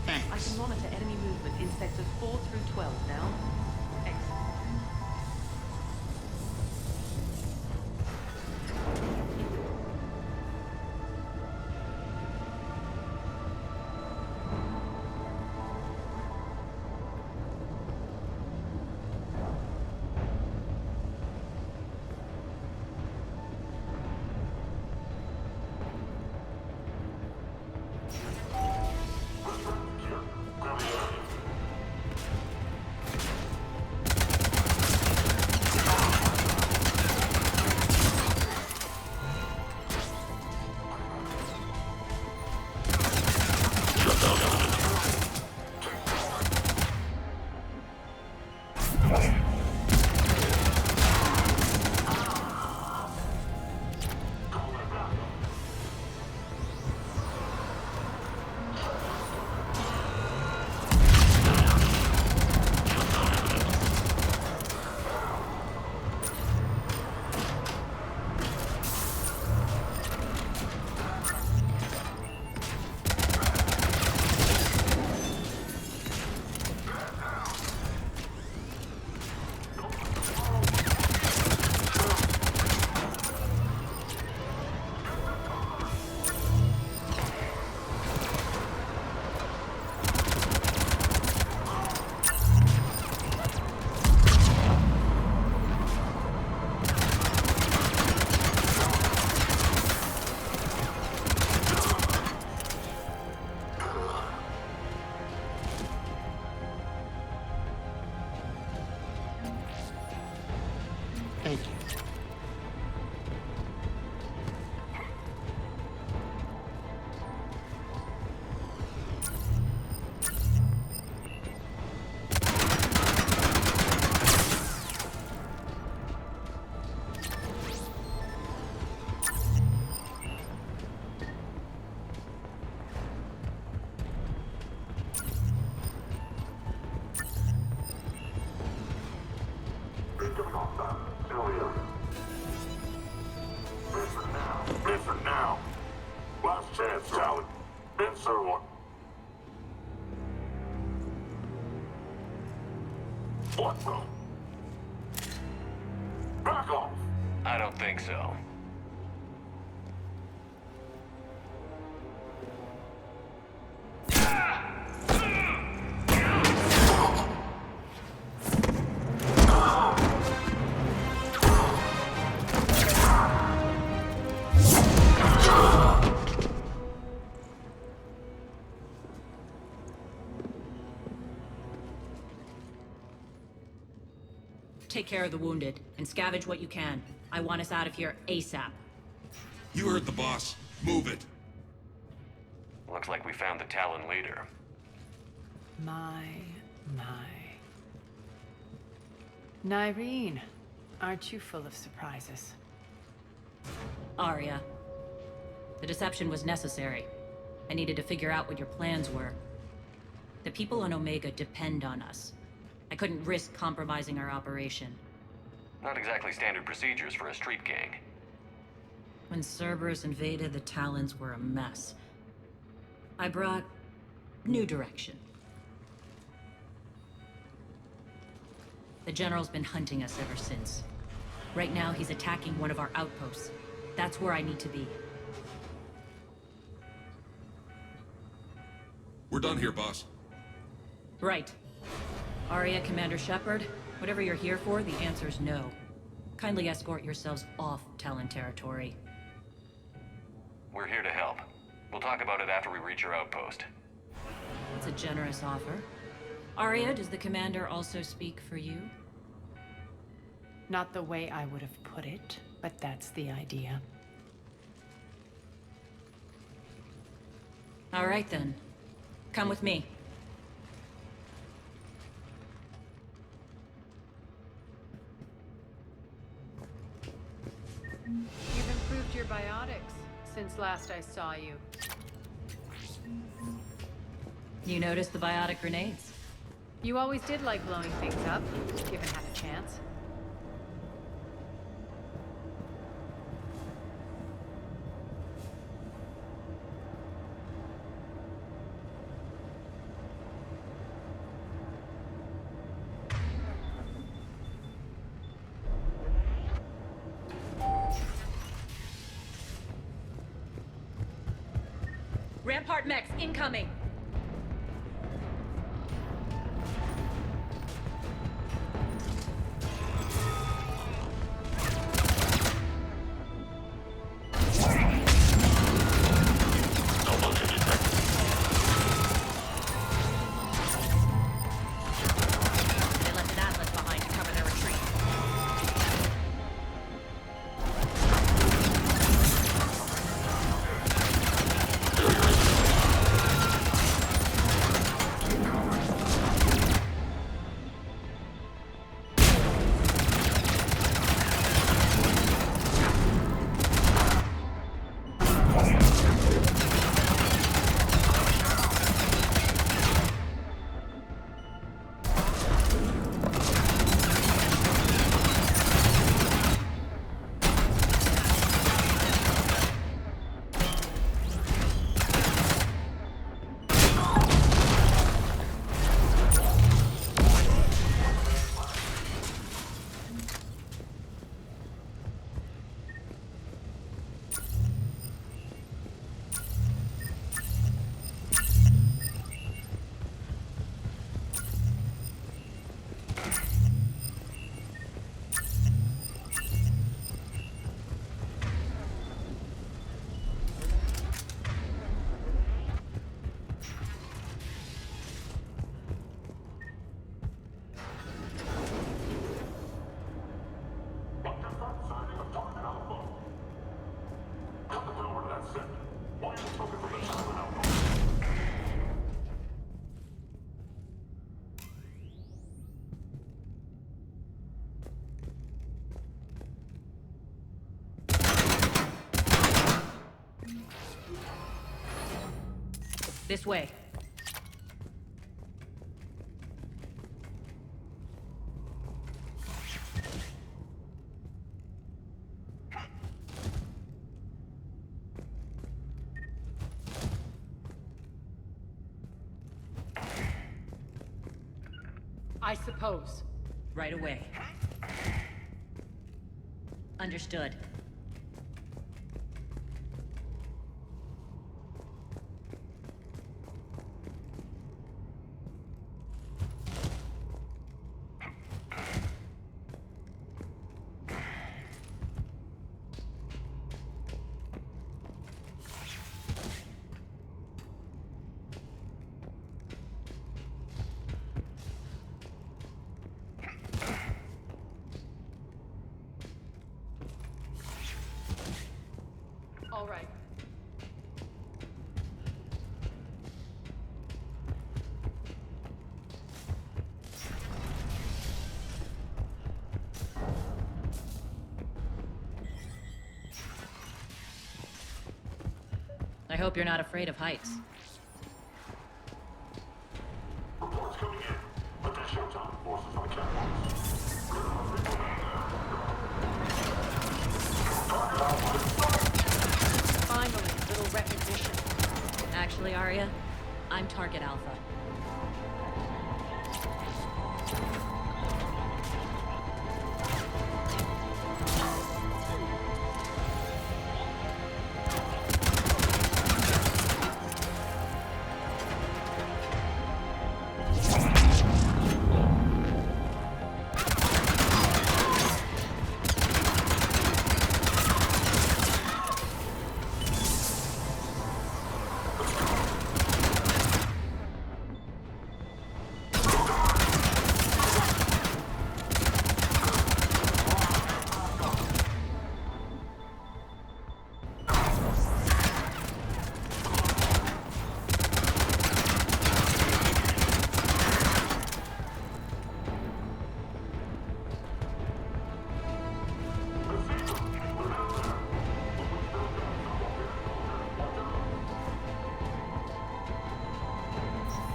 I can monitor enemy movement in sectors 4 through 12 now. Excellent. chance, Talon. Answer what? What the? Back off! I don't think so. Take care of the wounded, and scavenge what you can. I want us out of here ASAP. You heard the boss. Move it. Looks like we found the Talon leader. My. Nyreen, aren't you full of surprises? Arya. The deception was necessary. I needed to figure out what your plans were. The people on Omega depend on us. I couldn't risk compromising our operation. Not exactly standard procedures for a street gang. When Cerberus invaded, the Talons were a mess. I brought new direction. The General's been hunting us ever since. Right now, he's attacking one of our outposts. That's where I need to be. We're done here, boss. Right. Arya, Commander Shepard, whatever you're here for, the answer's no. Kindly escort yourselves off Talon territory. We're here to help. We'll talk about it after we reach your outpost. It's a generous offer. Arya, does the Commander also speak for you? Not the way I would have put it, but that's the idea. All right then. Come with me. You've improved your biotics since last I saw you. You noticed the biotic grenades? You always did like blowing things up, given half a chance. Rampart mechs incoming! This way. I suppose. Right away. Understood. All right. I hope you're not afraid of heights. Reports coming in. Attention, forces on the catwalks. Finally, a little recognition. Actually, Arya, I'm Target Alpha.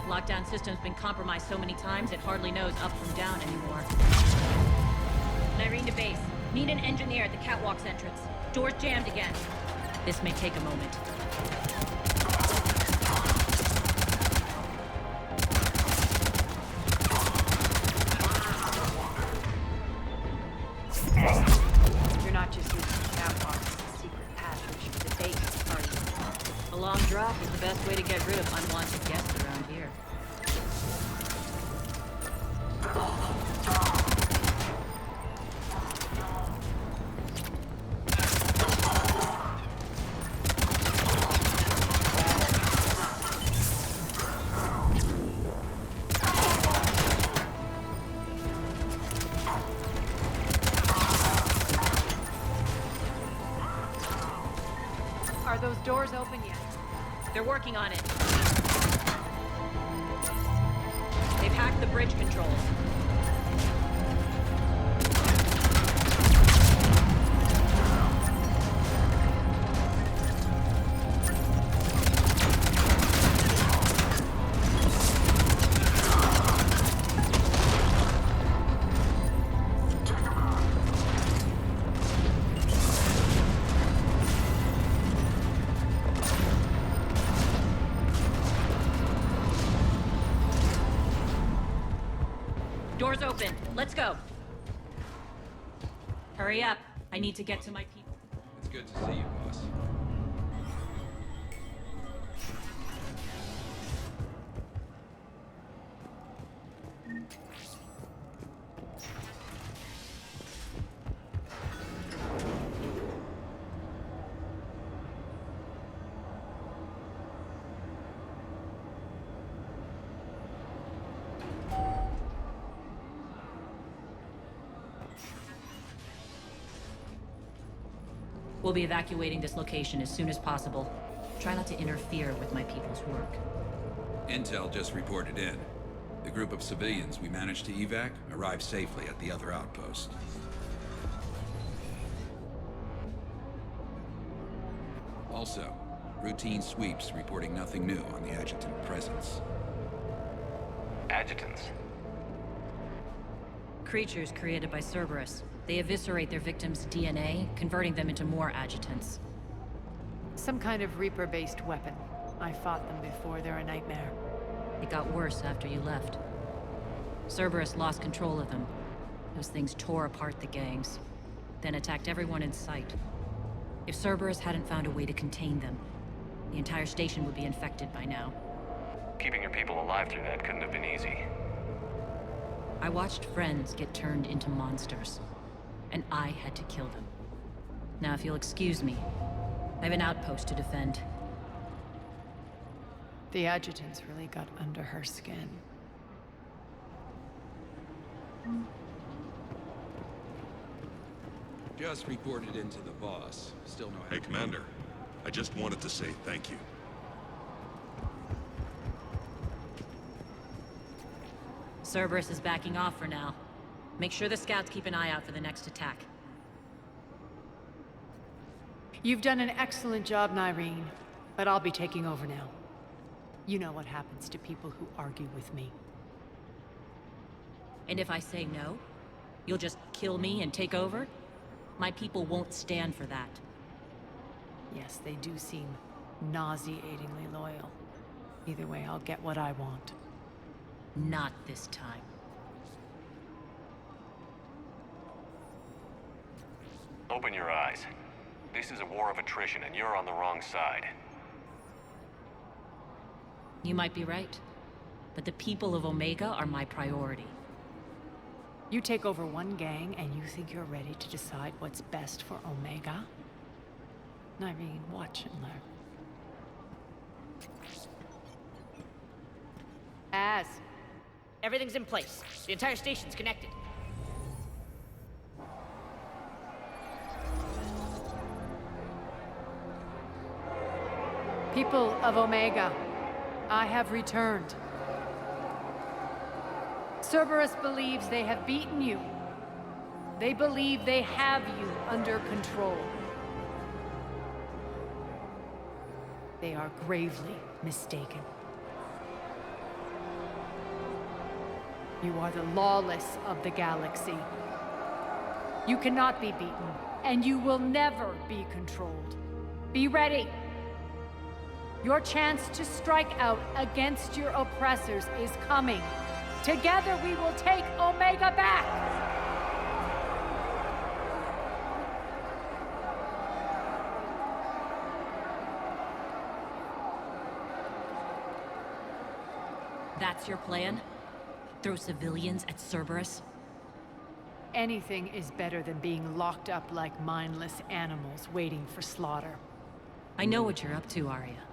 Lockdown system's been compromised so many times it hardly knows up from down anymore. Nyreen to base. Need an engineer at the catwalk's entrance. Door's jammed again. This may take a moment. You're not just using the catwalk as a secret passage for the base, are you? A long drop is the best way to get rid of unwanted guests around here. Are those doors open yet? They're working on it. They've hacked the bridge controls. Doors open. Let's go. Hurry up. I need to get to my people. It's good to see you, boss. We'll be evacuating this location as soon as possible. Try not to interfere with my people's work. Intel just reported in. The group of civilians we managed to evac arrived safely at the other outpost. Also, routine sweeps reporting nothing new on the adjutant presence. Adjutants? Creatures created by Cerberus. They eviscerate their victims' DNA, converting them into more adjutants. Some kind of Reaper-based weapon. I fought them before, they're a nightmare. It got worse after you left. Cerberus lost control of them. Those things tore apart the gangs, then attacked everyone in sight. If Cerberus hadn't found a way to contain them, the entire station would be infected by now. Keeping your people alive through that couldn't have been easy. I watched friends get turned into monsters, and I had to kill them. Now, if you'll excuse me, I have an outpost to defend. The adjutants really got under her skin. Just reported into the boss. Still no Hey, Commander. I just wanted to say thank you. Cerberus is backing off for now. Make sure the scouts keep an eye out for the next attack. You've done an excellent job, Nyreen, but I'll be taking over now. You know what happens to people who argue with me. And if I say no, you'll just kill me and take over? My people won't stand for that. Yes, they do seem nauseatingly loyal. Either way, I'll get what I want. Not this time. Open your eyes. This is a war of attrition, and you're on the wrong side. You might be right, but the people of Omega are my priority. You take over one gang, and you think you're ready to decide what's best for Omega? Nyreen, watch and learn. Everything's in place. The entire station's connected. People of Omega, I have returned. Cerberus believes they have beaten you. They believe they have you under control. They are gravely mistaken. You are the lawless of the galaxy. You cannot be beaten, and you will never be controlled. Be ready. Your chance to strike out against your oppressors is coming. Together we will take Omega back! That's your plan? Throw civilians at Cerberus? Anything is better than being locked up like mindless animals waiting for slaughter. I know what you're up to, Arya.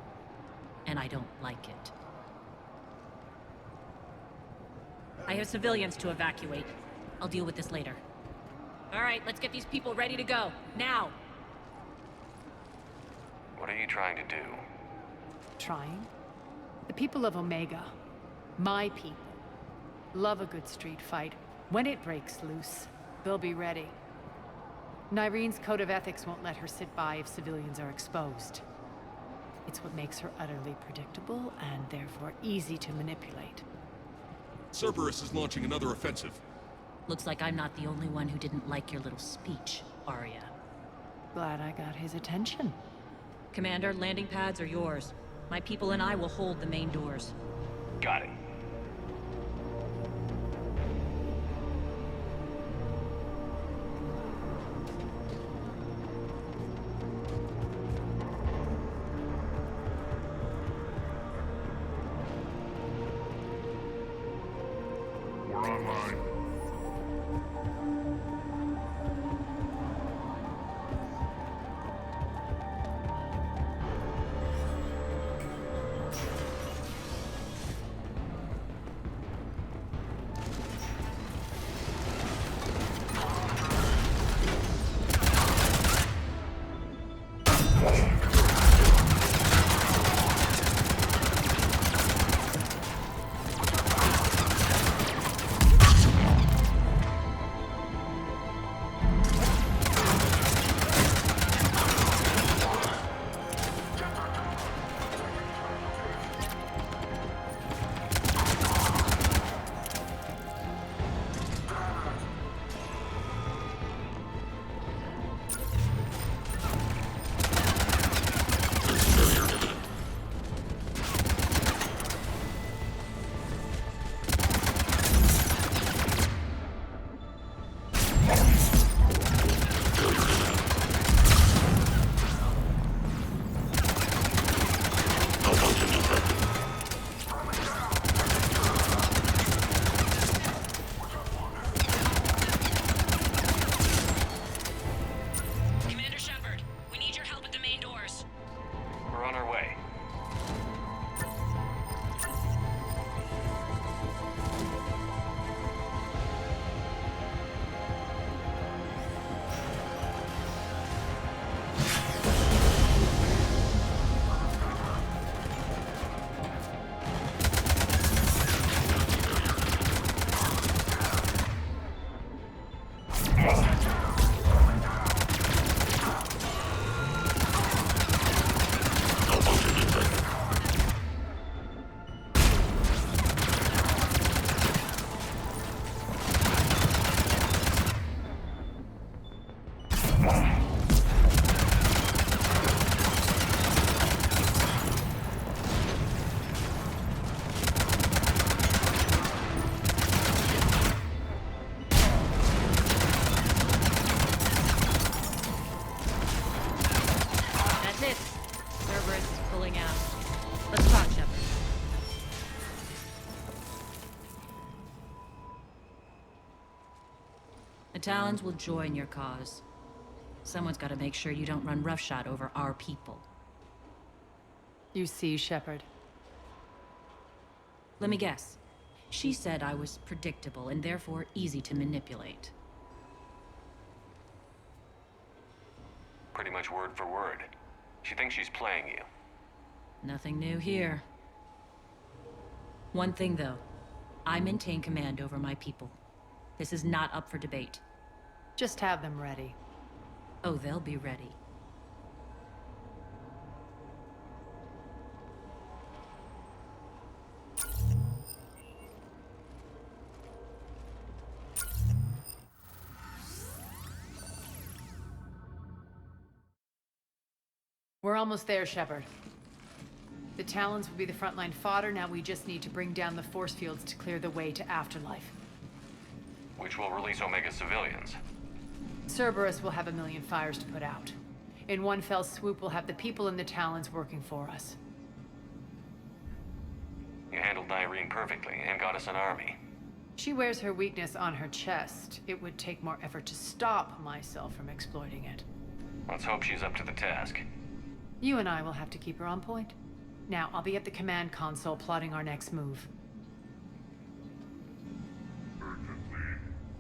And I don't like it. I have civilians to evacuate. I'll deal with this later. All right, let's get these people ready to go. Now! What are you trying to do? Trying? The people of Omega, my people, love a good street fight. When it breaks loose, they'll be ready. Nyreen's code of ethics won't let her sit by if civilians are exposed. It's what makes her utterly predictable and therefore easy to manipulate. Cerberus is launching another offensive. Looks like I'm not the only one who didn't like your little speech, Arya. Glad I got his attention. Commander, landing pads are yours. My people and I will hold the main doors. Got it. We're online. Talons will join your cause. Someone's got to make sure you don't run roughshod over our people. You see, Shepard. Let me guess. She said I was predictable and therefore easy to manipulate. Pretty much word for word. She thinks she's playing you. Nothing new here. One thing, though. I maintain command over my people. This is not up for debate. Just have them ready. Oh, they'll be ready. We're almost there, Shepard. The Talons will be the frontline fodder. Now we just need to bring down the force fields to clear the way to Afterlife. Which will release Omega civilians. Cerberus will have a million fires to put out. In one fell swoop, we'll have the people in the Talons working for us. You handled Irene perfectly and got us an army. She wears her weakness on her chest. It would take more effort to stop myself from exploiting it. Let's hope she's up to the task. You and I will have to keep her on point. Now, I'll be at the command console plotting our next move. Urgently,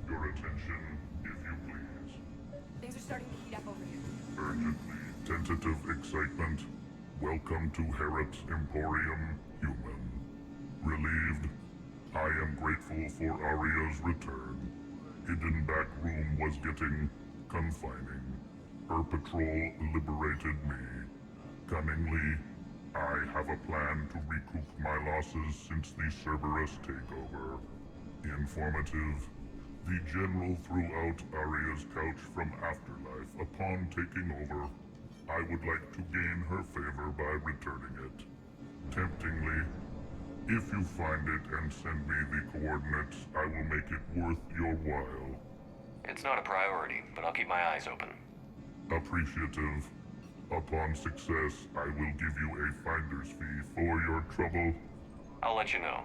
your attention, if you please. Things are starting to heat up over here. Urgently, tentative excitement. Welcome to Harrot's Emporium, human. Relieved, I am grateful for Aria's return. Hidden back room was getting confining. Her patrol liberated me. Cunningly, I have a plan to recoup my losses since the Cerberus takeover. Informative. The General threw out Aria's couch from Afterlife upon taking over. I would like to gain her favor by returning it. Temptingly, if you find it and send me the coordinates, I will make it worth your while. It's not a priority, but I'll keep my eyes open. Appreciative. Upon success, I will give you a finder's fee for your trouble. I'll let you know.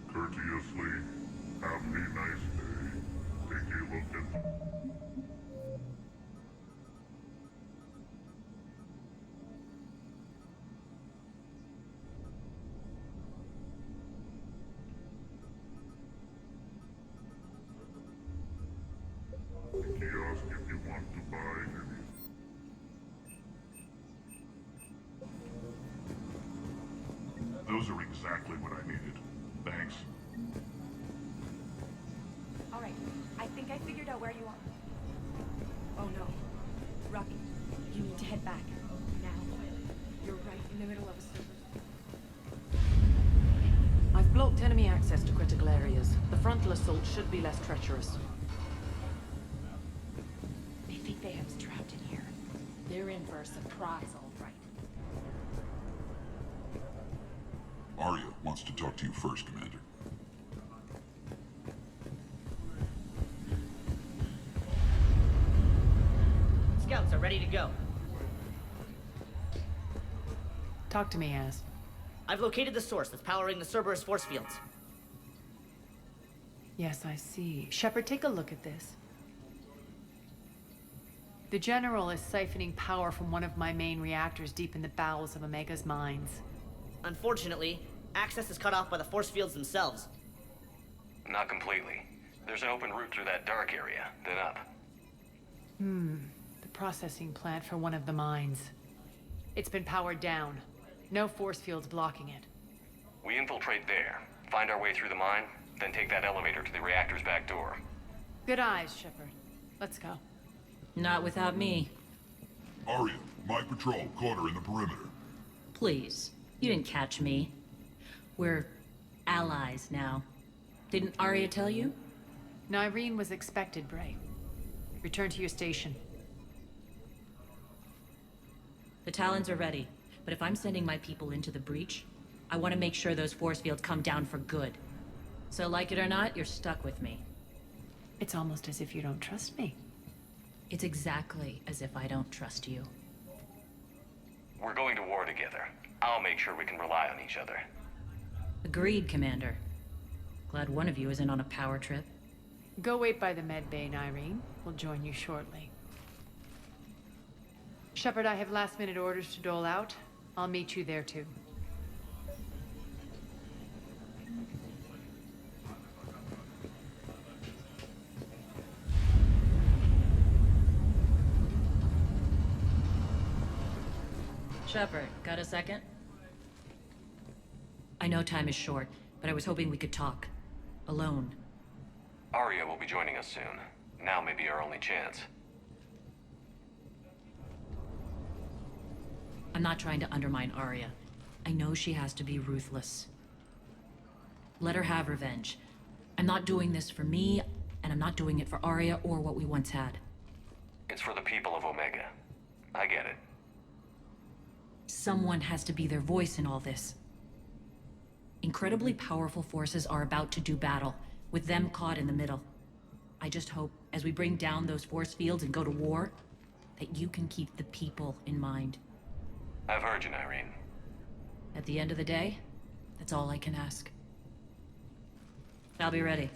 Courteously, have a nice day. Take a look at... The kiosk if you want to buy any. Those are exactly what I needed. Thanks. Alright, I think I figured out where you are. Oh no. Rocky, you need to head back. Now. You're right in the middle of a server. I've blocked enemy access to critical areas. The frontal assault should be less treacherous. I think they have us trapped in here. They're in for a surprise, all right. Aria wants to talk to you first, Commander. Scouts are ready to go. Talk to me, Az. I've located the source that's powering the Cerberus force fields. Yes, I see. Shepard, take a look at this. The General is siphoning power from one of my main reactors deep in the bowels of Omega's mines. Unfortunately, access is cut off by the force fields themselves. Not completely. There's an open route through that dark area, then up. The processing plant for one of the mines. It's been powered down. No force fields blocking it. We infiltrate there, find our way through the mine, then take that elevator to the reactor's back door. Good eyes, Shepard. Let's go. Not without me. Aria, my patrol caught her in the perimeter. Please. You didn't catch me. We're allies now. Didn't Aria tell you? Irene was expected, Bray. Return to your station. The Talons are ready, but if I'm sending my people into the breach, I want to make sure those force fields come down for good. So like it or not, you're stuck with me. It's almost as if you don't trust me. It's exactly as if I don't trust you. We're going to war together. I'll make sure we can rely on each other. Agreed, Commander. Glad one of you isn't on a power trip. Go wait by the med bay, Irene. We'll join you shortly. Shepard, I have last-minute orders to dole out. I'll meet you there, too. Shepard, got a second? I know time is short, but I was hoping we could talk. Alone. Arya will be joining us soon. Now may be our only chance. I'm not trying to undermine Arya. I know she has to be ruthless. Let her have revenge. I'm not doing this for me, and I'm not doing it for Arya or what we once had. It's for the people of Omega. I get it. Someone has to be their voice in all this. Incredibly powerful forces are about to do battle, with them caught in the middle. I just hope, as we bring down those force fields and go to war, that you can keep the people in mind. I've heard you, Irene. At the end of the day, that's all I can ask. I'll be ready.